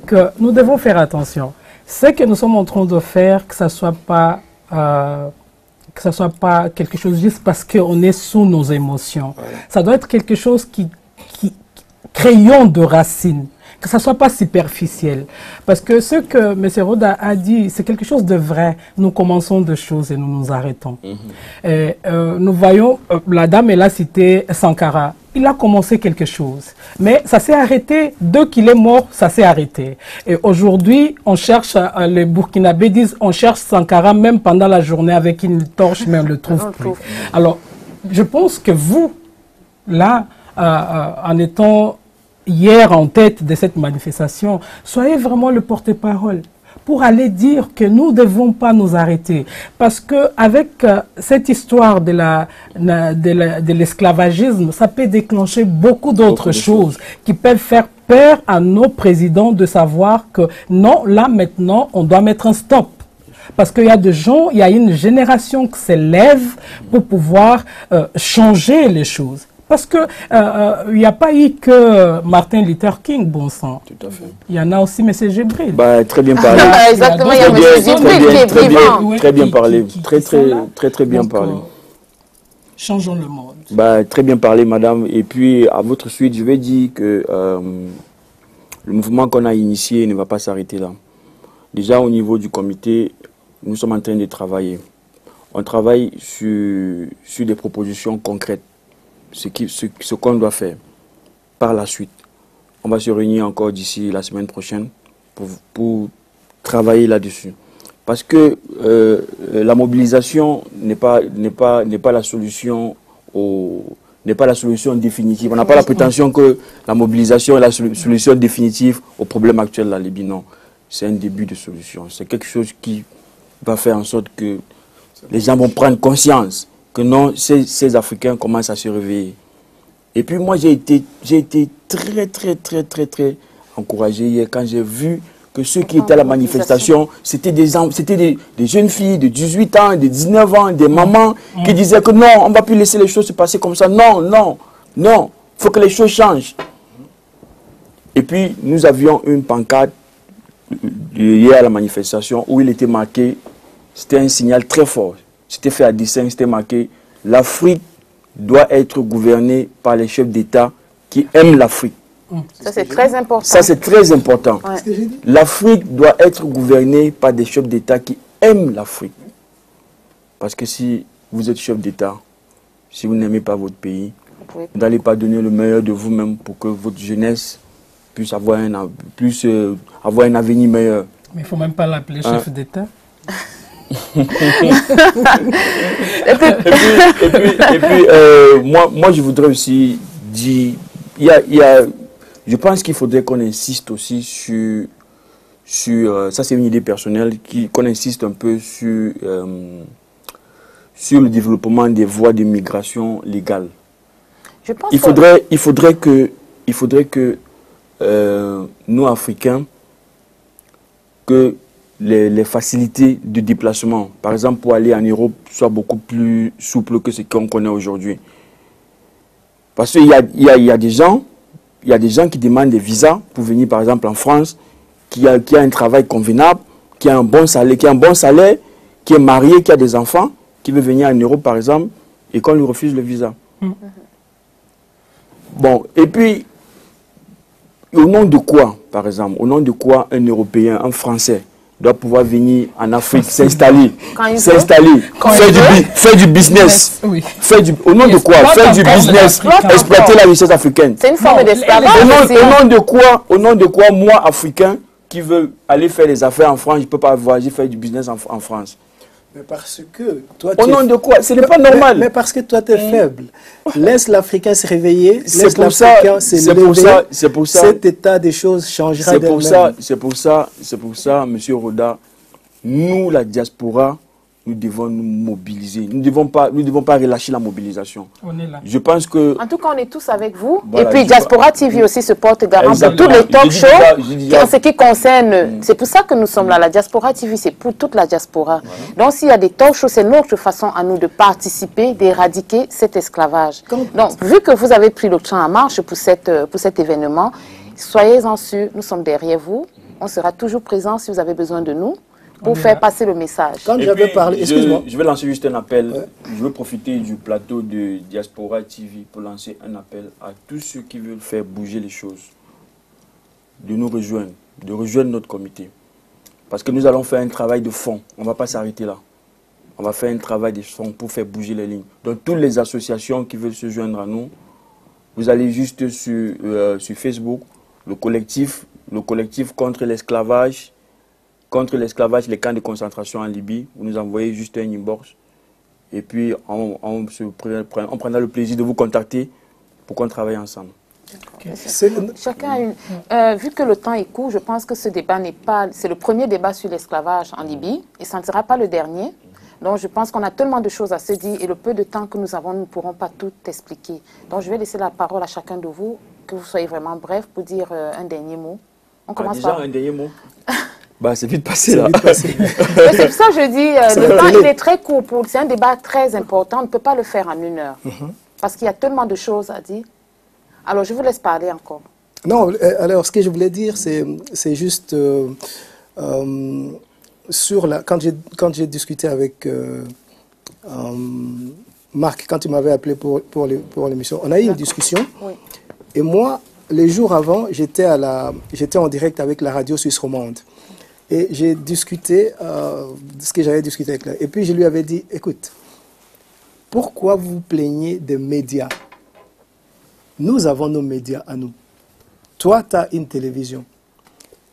que nous devons faire attention. Ce que nous sommes en train de faire, que ça soit pas que ça soit pas quelque chose juste parce qu'on est sous nos émotions. Voilà. Ça doit être quelque chose qui crayons de racines, que ça soit pas superficiel. Parce que ce que M. Roda a dit, c'est quelque chose de vrai. Nous commençons de choses et nous nous arrêtons. Nous voyons, la dame, elle a cité Sankara. Il a commencé quelque chose. Mais ça s'est arrêté. Dès qu'il est mort, ça s'est arrêté. Et aujourd'hui, on cherche, les Burkinabés disent, on cherche Sankara même pendant la journée avec une torche, mais on ne le trouve plus. Alors, je pense que vous, là, en étant hier en tête de cette manifestation, soyez vraiment le porte-parole pour aller dire que nous ne devons pas nous arrêter. Parce que avec cette histoire de l'esclavagisme, ça peut déclencher beaucoup d'autres choses qui peuvent faire peur à nos présidents de savoir que non, là maintenant, on doit mettre un stop. Parce qu'il y a des gens, il y a une génération qui s'élève pour pouvoir changer les choses. Parce que il n'y a pas eu que Martin Luther King, bon sang. Tout à fait. Il y en a aussi M. Gébril. Bah, très bien parlé. Exactement, il y a M. Gébril qui est vivant. Très bien parlé. Très bien parlé. Changeons le monde. Bah, très bien parlé, madame. Et puis, à votre suite, je vais dire que le mouvement qu'on a initié ne va pas s'arrêter là. Déjà, au niveau du comité, nous sommes en train de travailler. On travaille sur des propositions concrètes. Ce qu'on doit faire par la suite. On va se réunir encore d'ici la semaine prochaine pour travailler là-dessus. Parce que la mobilisation n'est pas la solution n'est pas la solution définitive. On n'a pas la prétention que la mobilisation est la solution définitive au problème actuel de la Libye. Non, c'est un début de solution. C'est quelque chose qui va faire en sorte que les gens vont prendre conscience que non, ces Africains commencent à se réveiller. Et puis moi, j'ai été très encouragé hier quand j'ai vu que ceux qui étaient à la manifestation, c'était des jeunes filles de 18 ans, de 19 ans, des mamans qui disaient que non, on ne va plus laisser les choses se passer comme ça. Non, non, non, il faut que les choses changent. Et puis, nous avions une pancarte hier à la manifestation où il était marqué, c'était un signal très fort. C'était fait à dessein, c'était marqué « L'Afrique doit être gouvernée par les chefs d'État qui aiment l'Afrique ». Ça, c'est très important. Ça, c'est très important. Ouais. L'Afrique doit être gouvernée par des chefs d'État qui aiment l'Afrique. Parce que si vous êtes chef d'État, si vous n'aimez pas votre pays, vous n'allez pas donner le meilleur de vous-même pour que votre jeunesse puisse avoir un avenir meilleur. Mais il ne faut même pas l'appeler chef d'État. et puis moi, je voudrais aussi dire, je pense qu'il faudrait qu'on insiste aussi sur ça c'est une idée personnelle, qu'on insiste un peu sur le développement des voies de migration légales. Je pense il faudrait que nous, Africains, que les facilités de déplacement, par exemple pour aller en Europe, soient beaucoup plus souples que ce qu'on connaît aujourd'hui. Parce qu'il y a des gens qui demandent des visas pour venir par exemple en France, qui a un travail convenable, qui a un bon salaire, qui est marié, qui a des enfants, qui veut venir en Europe par exemple, et qu'on lui refuse le visa. Bon, et puis, au nom de quoi, par exemple, au nom de quoi un Européen, un Français, doit pouvoir venir en Afrique, s'installer, faire du business. Oui. Au nom de quoi? Faire du business, exploiter la richesse africaine. C'est une forme d'esclavage. Au nom de quoi, moi, Africain, qui veux aller faire des affaires en France, je ne peux pas voyager, faire du business en France? Mais parce que toi, au nom de quoi? Ce n'est pas normal. Mais parce que toi, tu es faible. Laisse l'Africain se réveiller. C'est pour ça. Cet état des choses changera d'elle-même. C'est pour ça, M. Roda, nous, la diaspora, nous devons nous mobiliser. Nous ne devons pas relâcher la mobilisation. On est là. Je pense que... En tout cas, on est tous avec vous. Voilà, et puis Diaspora TV aussi se porte garant de tous les talk shows en ce qui concerne... C'est pour ça que nous sommes là. La Diaspora TV, c'est pour toute la diaspora. Voilà. Donc, s'il y a des talk shows, c'est notre façon à nous de participer, d'éradiquer cet esclavage. Donc, vu que vous avez pris le train en marche pour cet événement, soyez-en sûrs, nous sommes derrière vous. On sera toujours présents si vous avez besoin de nous. pour faire passer le message. Quand j'avais parlé, excuse-moi. Je vais lancer juste un appel. Je veux profiter du plateau de Diaspora TV pour lancer un appel à tous ceux qui veulent faire bouger les choses, de nous rejoindre, de rejoindre notre comité. Parce que nous allons faire un travail de fond. On ne va pas s'arrêter là. On va faire un travail de fond pour faire bouger les lignes. Donc, toutes les associations qui veulent se joindre à nous, vous allez juste sur Facebook, le collectif contre l'esclavage, les camps de concentration en Libye. Vous nous envoyez juste un inbox. Et puis, on prendra le plaisir de vous contacter pour qu'on travaille ensemble. Chacun a une... vu que le temps est court, je pense que ce débat n'est pas... C'est le premier débat sur l'esclavage en Libye et ça ne sera pas le dernier. Donc je pense qu'on a tellement de choses à se dire et le peu de temps que nous avons, nous ne pourrons pas tout expliquer. Donc je vais laisser la parole à chacun de vous, que vous soyez vraiment bref pour dire un dernier mot. On commence par... un dernier mot. C'est vite passé là. C'est pour ça que je dis, le temps il est très court. C'est un débat très important, on ne peut pas le faire en 1 heure. Parce qu'il y a tellement de choses à dire. Alors, je vous laisse parler encore. Non, alors, ce que je voulais dire, c'est juste... quand j'ai discuté avec Marc, quand il m'avait appelé pour l'émission, on a eu une discussion. Oui. Et moi, les jours avant, j'étais en direct avec la radio suisse romande. Et j'ai discuté ce que j'avais discuté avec elle. Et puis, je lui avais dit, écoute, pourquoi vous vous plaignez des médias? Nous avons nos médias à nous. Toi, tu as une télévision.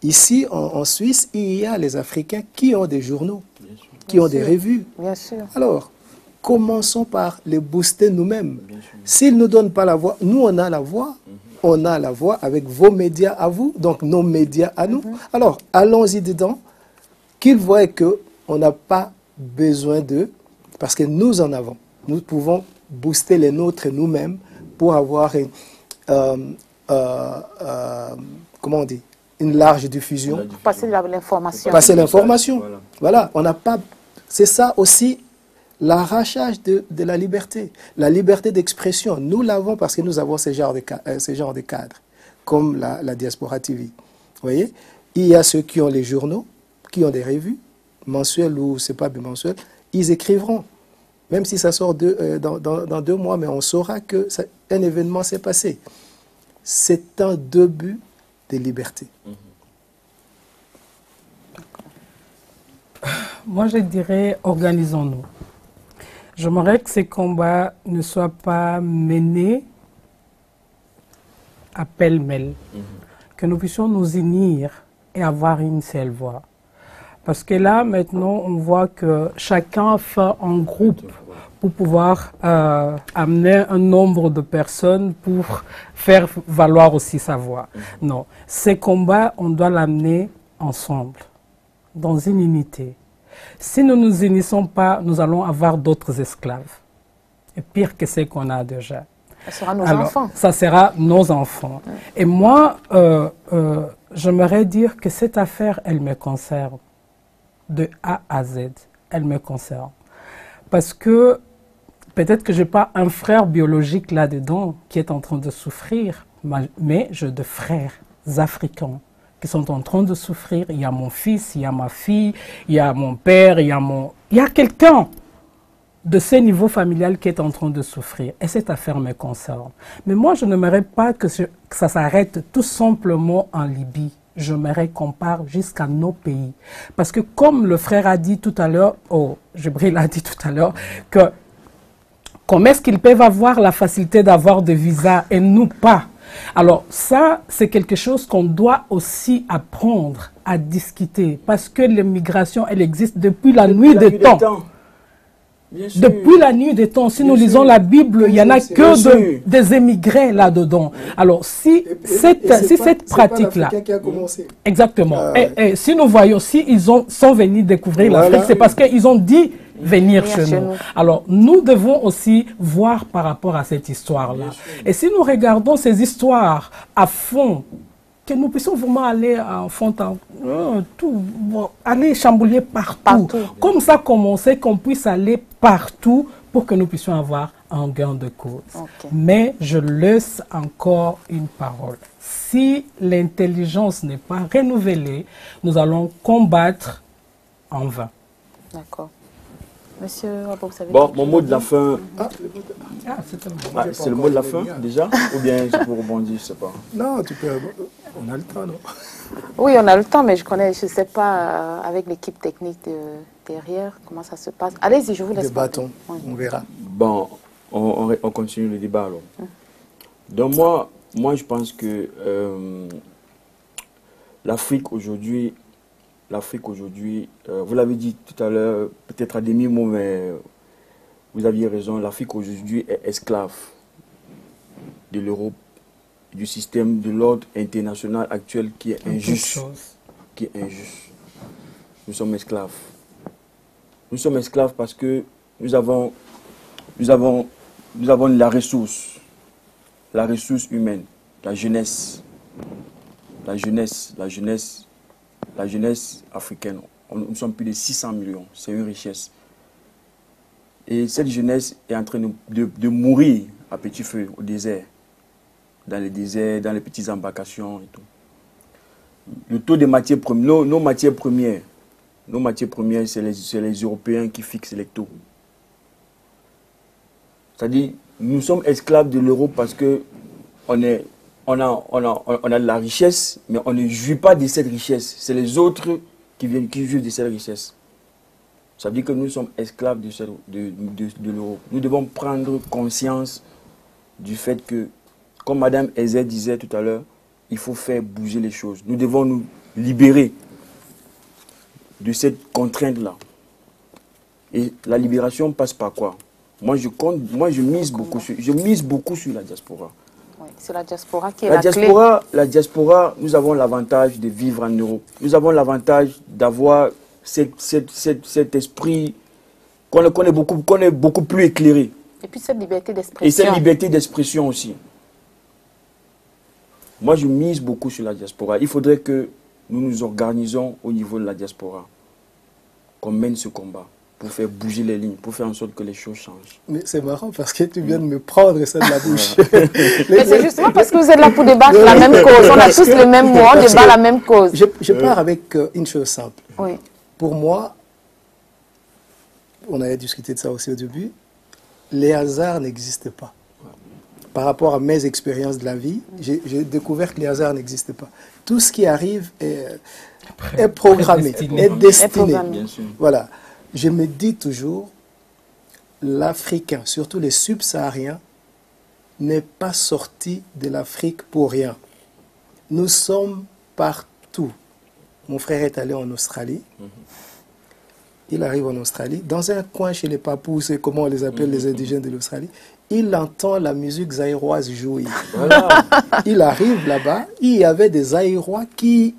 Ici, en Suisse, il y a les Africains qui ont des journaux, qui ont des revues. Bien sûr. Alors, commençons par les booster nous-mêmes. S'ils ne nous donnent pas la voix, nous, on a la voix. On a la voix avec vos médias à vous, donc nos médias à nous. Alors, allons-y dedans, qu'ils voient qu'on n'a pas besoin d'eux, parce que nous en avons. Nous pouvons booster les nôtres nous-mêmes pour avoir comment on dit, une large diffusion. Passer l'information. Passer l'information. Voilà, on n'a pas... C'est ça aussi l'arrachage de la liberté. La liberté d'expression, nous l'avons parce que nous avons ce genre de cadres, comme la Diaspora TV. Vous voyez, il y a ceux qui ont les journaux, qui ont des revues, mensuelles ou c'est pas bimensuelles, ils écriveront. Même si ça sort dans 2 mois, mais on saura qu'un événement s'est passé. C'est un début de liberté. Moi, je dirais, organisons-nous. J'aimerais que ces combats ne soient pas menés à pêle-mêle. Que nous puissions nous unir et avoir une seule voix. Parce que là, maintenant, on voit que chacun fait un groupe pour pouvoir amener un nombre de personnes pour faire valoir aussi sa voix. Non, ces combats, on doit l'amener ensemble, dans une unité. Si nous ne nous unissons pas, nous allons avoir d'autres esclaves. Et pire que ce qu'on a déjà. Ça sera nos enfants. Ça sera nos enfants. Et moi, j'aimerais dire que cette affaire, elle me concerne. De A à Z, elle me concerne. Parce que peut-être que je n'ai pas un frère biologique là-dedans qui est en train de souffrir, mais j'ai des frères africains qui sont en train de souffrir. Il y a mon fils, il y a ma fille, il y a mon père, il y a quelqu'un de ce niveau familial qui est en train de souffrir. Et cette affaire me concerne. Mais moi, je n'aimerais pas que ça s'arrête tout simplement en Libye. J'aimerais qu'on parle jusqu'à nos pays. Parce que comme le frère a dit tout à l'heure, Jibril a dit tout à l'heure, que comment est-ce qu'ils peuvent avoir la facilité d'avoir des visas et nous pas? Alors ça, c'est quelque chose qu'on doit aussi apprendre à discuter. Parce que l'immigration, elle existe depuis la nuit des temps. Depuis la nuit des temps, si nous lisons la Bible, il n'y en a que des émigrés là-dedans. Alors, si cette pratique-là... Exactement. Et si nous voyons, si ils sont venus découvrir l'Afrique, c'est parce qu'ils ont dit venir chez nous. Alors, nous devons aussi voir par rapport à cette histoire-là. Et si nous regardons ces histoires à fond, que nous puissions vraiment aller en fond, aller chambouler partout. Comme ça, commencer, qu'on puisse aller partout pour que nous puissions avoir un gain de cause. Mais je laisse encore une parole. Si l'intelligence n'est pas renouvelée, nous allons combattre en vain. D'accord. Monsieur Wabo, vous savez... Bon, mon mot de la fin... c'est le mot de la fin, déjà? Ou bien je peux rebondir, je ne sais pas. Non, tu peux... On a le temps, non? Oui, on a le temps, mais je ne sais pas, avec l'équipe technique derrière, comment ça se passe. Allez-y, je vous laisse. Débattons, on verra. Bon, on continue le débat, alors. Donc moi, je pense que l'Afrique aujourd'hui, vous l'avez dit tout à l'heure, peut-être à demi-mot, mais vous aviez raison, l'Afrique aujourd'hui est esclave de l'Europe, du système de l'ordre international actuel qui est injuste. Nous sommes esclaves. Nous sommes esclaves parce que nous avons la ressource humaine, la jeunesse africaine. Nous sommes plus de 600 millions, c'est une richesse. Et cette jeunesse est en train de mourir à petit feu au désert, dans les déserts, dans les petites embarcations et tout. Le taux de matières premières, nos matières premières, c'est les Européens qui fixent les taux. C'est-à-dire, nous sommes esclaves de l'Europe parce que on a de la richesse, mais on ne jouit pas de cette richesse. C'est les autres qui jouent de cette richesse. Ça veut dire que nous sommes esclaves de l'Europe. Nous devons prendre conscience du fait que, comme Mme Ezer disait tout à l'heure, il faut faire bouger les choses. Nous devons nous libérer de cette contrainte-là. Et la libération passe par quoi? Moi, je mise beaucoup sur la diaspora. Oui, c'est la diaspora qui est la clé. La diaspora, nous avons l'avantage de vivre en Europe. Nous avons l'avantage d'avoir cet esprit qu'on est beaucoup plus éclairé. Et puis cette liberté d'expression. Et cette liberté d'expression aussi. Moi, je mise beaucoup sur la diaspora. Il faudrait que nous nous organisons au niveau de la diaspora, qu'on mène ce combat pour faire bouger les lignes, pour faire en sorte que les choses changent. Mais c'est marrant parce que tu viens de me prendre ça de la bouche. Mais c'est justement parce que vous êtes là pour débattre la même cause. On a tous le même mot, on débat la même cause. Je pars avec une chose simple. Oui. Pour moi, on avait discuté de ça aussi au début, les hasards n'existent pas. Par rapport à mes expériences de la vie, j'ai découvert que les hasards n'existent pas. Tout ce qui arrive est programmé, est destiné. Voilà. Je me dis toujours, l'Africain, surtout les subsahariens, n'est pas sorti de l'Afrique pour rien. Nous sommes partout. Mon frère est allé en Australie. Il arrive en Australie. Dans un coin chez les Papous, c'est comment on les appelle les indigènes de l'Australie, il entend la musique zaïroise jouer. Voilà. Il arrive là-bas, il y avait des Zaïrois qui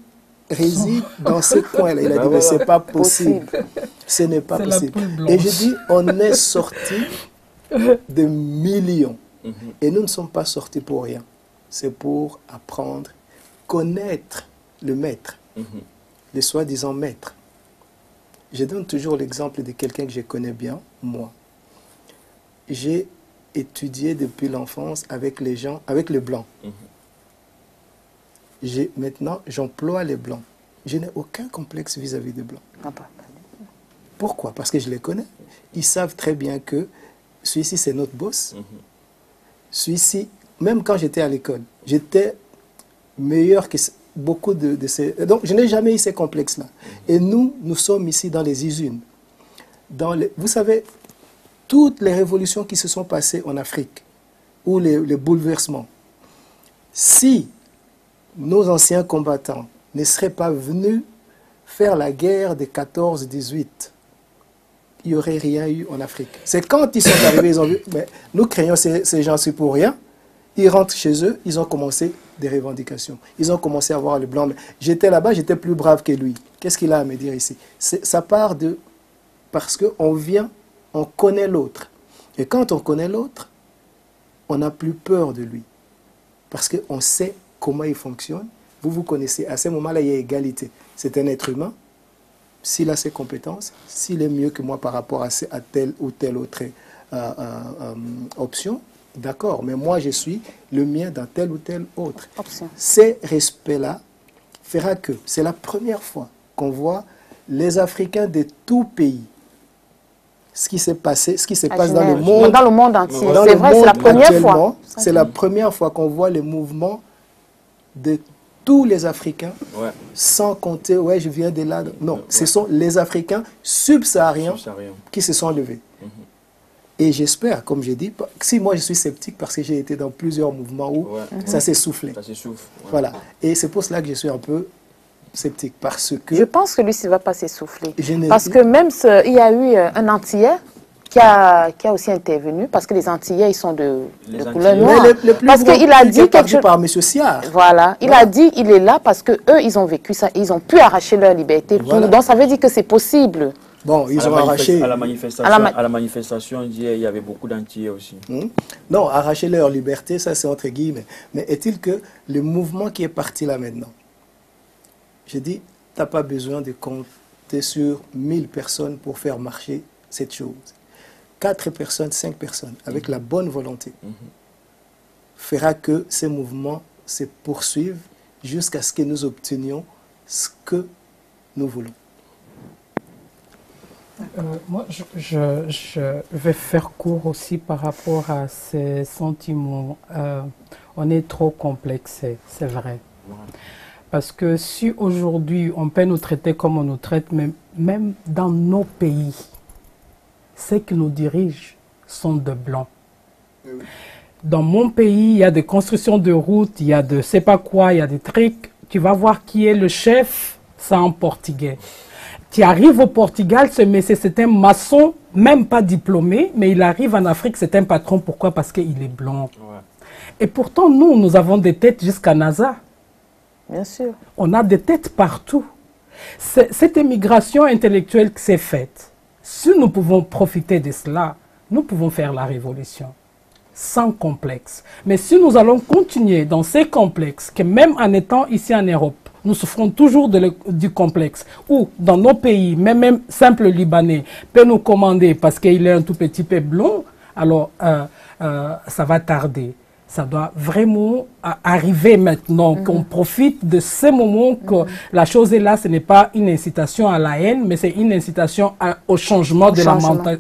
résident dans ce coin-là. Il a dit, mais ce n'est pas possible. Ce n'est pas possible. Et je dis, on est sorti de millions. Et nous ne sommes pas sortis pour rien. C'est pour apprendre, connaître le maître, le soi-disant maître. Je donne toujours l'exemple de quelqu'un que je connais bien, moi. J'ai étudié depuis l'enfance avec les gens, avec les Blancs. Maintenant, j'emploie les Blancs. Je n'ai aucun complexe vis-à-vis des Blancs. Pourquoi? Parce que je les connais. Ils savent très bien que celui-ci, c'est notre boss. Celui-ci, même quand j'étais à l'école, j'étais meilleur que beaucoup de ces... Donc, je n'ai jamais eu ces complexes-là. Et nous sommes ici dans les usines. Vous savez, toutes les révolutions qui se sont passées en Afrique, ou les bouleversements, si nos anciens combattants ne seraient pas venus faire la guerre de 14-18, il n'y aurait rien eu en Afrique. C'est quand ils sont arrivés, ils ont vu, mais nous craignons ces gens-ci pour rien. Ils rentrent chez eux, ils ont commencé des revendications. Ils ont commencé à voir le blanc. J'étais là-bas, j'étais plus brave que lui. Qu'est-ce qu'il a à me dire ici? Ça part de... Parce qu'on vient, on connaît l'autre. Et quand on connaît l'autre, on n'a plus peur de lui. Parce qu'on sait comment il fonctionne. Vous connaissez. À ce moment-là, il y a égalité. C'est un être humain. S'il a ses compétences, s'il est mieux que moi par rapport à telle ou telle autre option, d'accord, mais moi je suis le mien dans telle ou telle autre option. Ces respects-là fera que c'est la première fois qu'on voit les Africains de tout pays, ce qui s'est passé, ce qui se passe dans le monde, entier. C'est vrai, c'est la première fois. C'est la première fois qu'on voit les mouvements de tous les Africains, sans compter, ouais, je viens de là. Non, ce sont les Africains subsahariens qui se sont levés. Et j'espère, comme j'ai dit, si moi je suis sceptique parce que j'ai été dans plusieurs mouvements où ça s'est soufflé. Ça s'essouffle. Voilà. Et c'est pour cela que je suis un peu sceptique. Parce que... Je pense que lui, ça ne va pas s'essouffler. Parce que même, il y a eu un Antillais qui a aussi intervenu, parce que les Antillais, ils sont de couleur noire. Parce qu'il a dit quelque chose... par M. Siard. Voilà. Il a dit, il est là parce qu'eux, ils ont vécu ça. Ils ont pu arracher leur liberté. Voilà. Donc, ça veut dire que c'est possible. Bon, ils ont arraché... À la manifestation d'hier, il y avait beaucoup d'Antillais aussi. Non, arracher leur liberté, ça c'est entre guillemets. Mais est-il que le mouvement qui est parti là maintenant, je dis, tu n'as pas besoin de compter sur 1000 personnes pour faire marcher cette chose. 4 personnes, 5 personnes, avec la bonne volonté, fera que ces mouvements se poursuivent jusqu'à ce que nous obtenions ce que nous voulons. Moi, je vais faire court aussi par rapport à ces sentiments. On est trop complexé, c'est vrai. Parce que si aujourd'hui on peut nous traiter comme on nous traite, même dans nos pays, ceux qui nous dirigent sont de blancs. Dans mon pays, il y a des constructions de routes, il y a de sais pas quoi, il y a des trucs. Tu vas voir qui est le chef, c'est un Portugais. Tu arrives au Portugal, ce monsieur, c'est un maçon, même pas diplômé, mais il arrive en Afrique, c'est un patron. Pourquoi? Parce qu'il est blanc. Et pourtant, nous avons des têtes jusqu'à NASA. Bien sûr. On a des têtes partout. Cette émigration intellectuelle qui s'est faite, si nous pouvons profiter de cela, nous pouvons faire la révolution sans complexe. Mais si nous allons continuer dans ces complexes, que même en étant ici en Europe, nous souffrons toujours du complexe, ou dans nos pays, même simple Libanais peut nous commander parce qu'il est un tout petit peu blond, alors ça va tarder. Ça doit vraiment arriver maintenant, qu'on profite de ces moments que la chose est là. Ce n'est pas une incitation à la haine, mais c'est une incitation au changement de la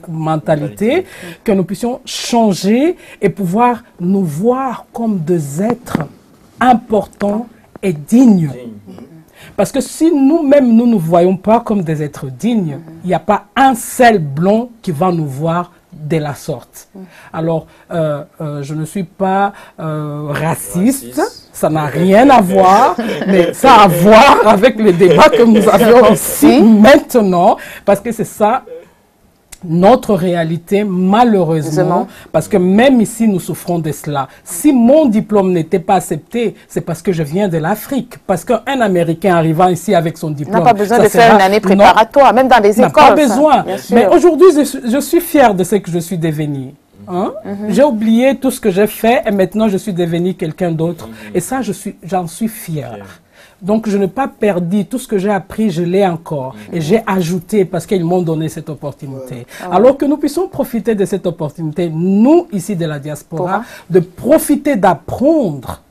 mentalité, que nous puissions changer et pouvoir nous voir comme des êtres importants et dignes. Parce que si nous-mêmes, nous ne nous voyons pas comme des êtres dignes, il n'y a pas un seul blanc qui va nous voir de la sorte. Alors, je ne suis pas raciste, ça n'a rien à voir, mais ça a à voir avec le débat que nous avions ici maintenant, parce que c'est ça notre réalité, malheureusement, parce que même ici, nous souffrons de cela. Si mon diplôme n'était pas accepté, c'est parce que je viens de l'Afrique. Parce qu'un Américain arrivant ici avec son diplôme... n'a pas besoin de faire une année préparatoire, même dans les écoles. N'a pas besoin. Mais aujourd'hui, je suis fière de ce que je suis devenue. J'ai oublié tout ce que j'ai fait et maintenant, je suis devenue quelqu'un d'autre. Et ça, j'en suis fière. Donc, je n'ai pas perdu tout ce que j'ai appris, je l'ai encore. Et j'ai ajouté parce qu'ils m'ont donné cette opportunité. Alors que nous puissions profiter de cette opportunité, nous, ici de la diaspora, de profiter d'apprendre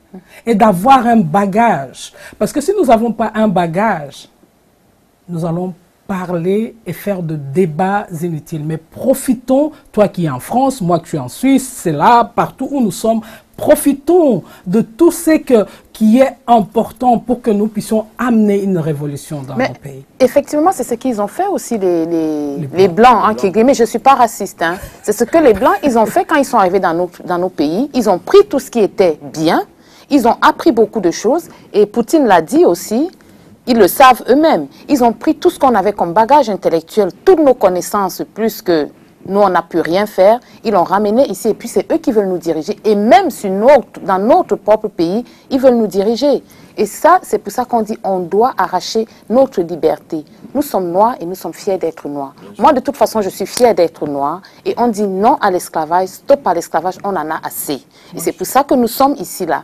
et d'avoir un bagage. Parce que si nous n'avons pas un bagage, nous allons parler et faire de débats inutiles. Mais profitons, toi qui es en France, moi qui suis en Suisse, c'est là, partout où nous sommes, profitons de tout ce qui est important pour que nous puissions amener une révolution dans nos pays. Effectivement, c'est ce qu'ils ont fait aussi, les Blancs, mais je ne suis pas raciste. C'est ce que les Blancs, ils ont fait quand ils sont arrivés dans nos pays. Ils ont pris tout ce qui était bien, ils ont appris beaucoup de choses, et Poutine l'a dit aussi, ils le savent eux-mêmes. Ils ont pris tout ce qu'on avait comme bagage intellectuel, toutes nos connaissances, plus que nous, on n'a pu rien faire. Ils l'ont ramené ici et puis c'est eux qui veulent nous diriger. Et même dans notre propre pays, ils veulent nous diriger. Et ça, c'est pour ça qu'on dit on doit arracher notre liberté. Nous sommes noirs et nous sommes fiers d'être noirs. Moi, de toute façon, je suis fière d'être noire. Et on dit non à l'esclavage, stop à l'esclavage, on en a assez. Et c'est pour ça que nous sommes ici, là.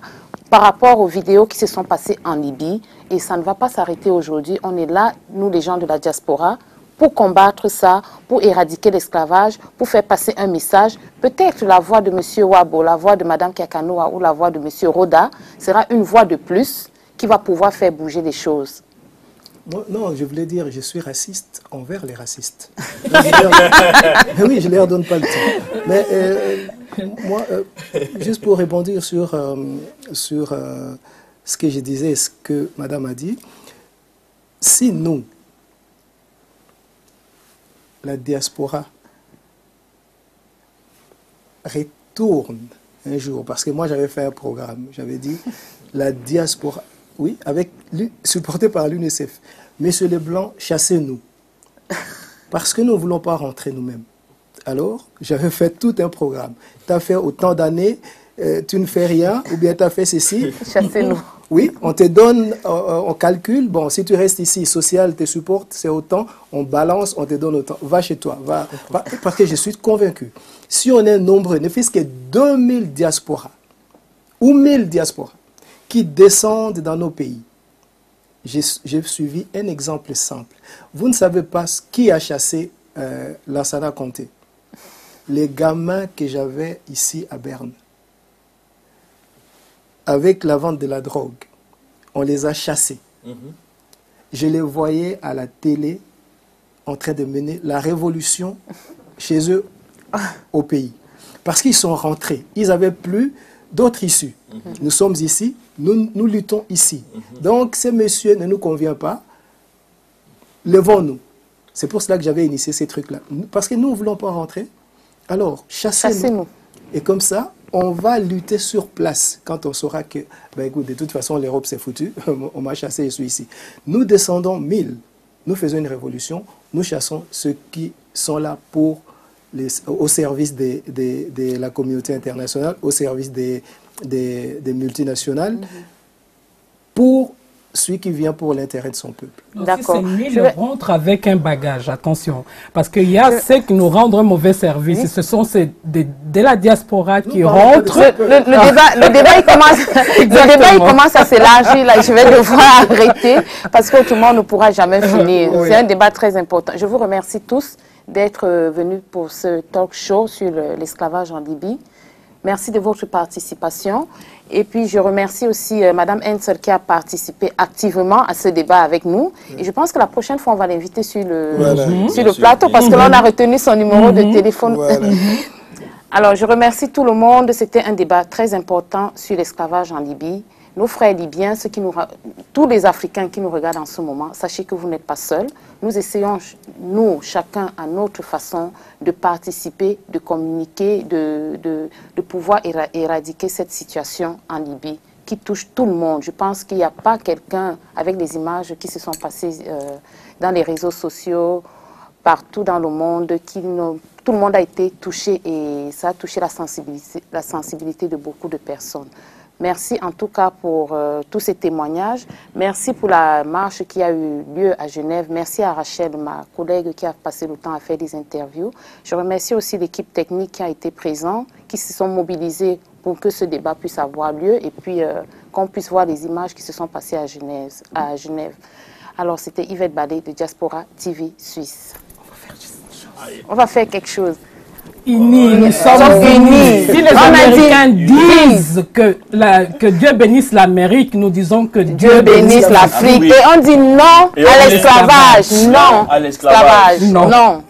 Par rapport aux vidéos qui se sont passées en Libye, et ça ne va pas s'arrêter aujourd'hui. On est là, nous les gens de la diaspora, pour combattre ça, pour éradiquer l'esclavage, pour faire passer un message. Peut-être la voix de M. Wabo, la voix de Mme Kakanoa ou la voix de M. Roda sera une voix de plus qui va pouvoir faire bouger les choses. Non, je voulais dire, je suis raciste envers les racistes. Oui, je ne leur donne pas le temps. Mais moi, juste pour répondre sur ce que je disais, ce que Madame a dit, si nous, la diaspora, retourne un jour, parce que moi j'avais fait un programme, j'avais dit la diaspora, oui, supporté par l'UNICEF. Messieurs les Blancs, chassez-nous. Parce que nous ne voulons pas rentrer nous-mêmes. Alors, j'avais fait tout un programme. Tu as fait autant d'années, tu ne fais rien, ou bien tu as fait ceci. Chassez-nous. Oui, on te donne, on calcule. Bon, si tu restes ici, social te supporte, c'est autant. On balance, on te donne autant. Va chez toi. Va, parce que je suis convaincu. Si on est nombreux, ne fût-ce que 2000 diasporas, ou 1000 diasporas, qui descendent dans nos pays, j'ai suivi un exemple simple. Vous ne savez pas qui a chassé Lansana Conté. Les gamins que j'avais ici à Berne. Avec la vente de la drogue, on les a chassés. Je les voyais à la télé en train de mener la révolution chez eux au pays. Parce qu'ils sont rentrés. Ils n'avaient plus d'autres issues. Nous sommes ici, nous luttons ici. Donc, ces messieurs ne nous convient pas. Levons-nous. C'est pour cela que j'avais initié ces trucs-là. Parce que nous ne voulons pas rentrer. Alors, chassez-nous. Et comme ça, on va lutter sur place quand on saura que, ben écoute, de toute façon, l'Europe s'est foutue. On m'a chassé, je suis ici. Nous descendons 1000. Nous faisons une révolution. Nous chassons ceux qui sont là au service de la communauté internationale, au service des multinationales, pour celui qui vient pour l'intérêt de son peuple. D'accord. Ces 1000 rentrent avec un bagage, attention. Parce qu'il y a ceux qui nous rendent un mauvais service. Et ce sont de la diaspora qui rentrent. Le débat, il commence à s'élargir. Là, je vais devoir arrêter parce qu'autrement, on ne pourra jamais finir. C'est un débat très important. Je vous remercie tous d'être venus pour ce talk show sur l'esclavage en Libye. Merci de votre participation. Et puis, je remercie aussi Mme Hensel qui a participé activement à ce débat avec nous. Et je pense que la prochaine fois, on va l'inviter sur le plateau parce que là, on a retenu son numéro de téléphone. Alors, je remercie tout le monde. C'était un débat très important sur l'esclavage en Libye. Nos frères libyens, tous les Africains qui nous regardent en ce moment, sachez que vous n'êtes pas seuls. Nous essayons, nous, chacun à notre façon, de participer, de communiquer, de pouvoir éradiquer cette situation en Libye qui touche tout le monde. Je pense qu'il n'y a pas quelqu'un, avec les images qui se sont passées dans les réseaux sociaux, partout dans le monde, tout le monde a été touché et ça a touché la sensibilité de beaucoup de personnes. Merci en tout cas pour tous ces témoignages. Merci pour la marche qui a eu lieu à Genève. Merci à Rachel, ma collègue, qui a passé le temps à faire des interviews. Je remercie aussi l'équipe technique qui a été présente, qui se sont mobilisés pour que ce débat puisse avoir lieu et puis qu'on puisse voir les images qui se sont passées à Genève. Alors, c'était Yvette Ballet de Diaspora TV Suisse. On va faire quelque chose. Nous sommes unis. Si les Américains disent que Dieu bénisse l'Amérique, nous disons que Dieu bénisse l'Afrique. Et on dit non à l'esclavage. Non à l'esclavage. Non.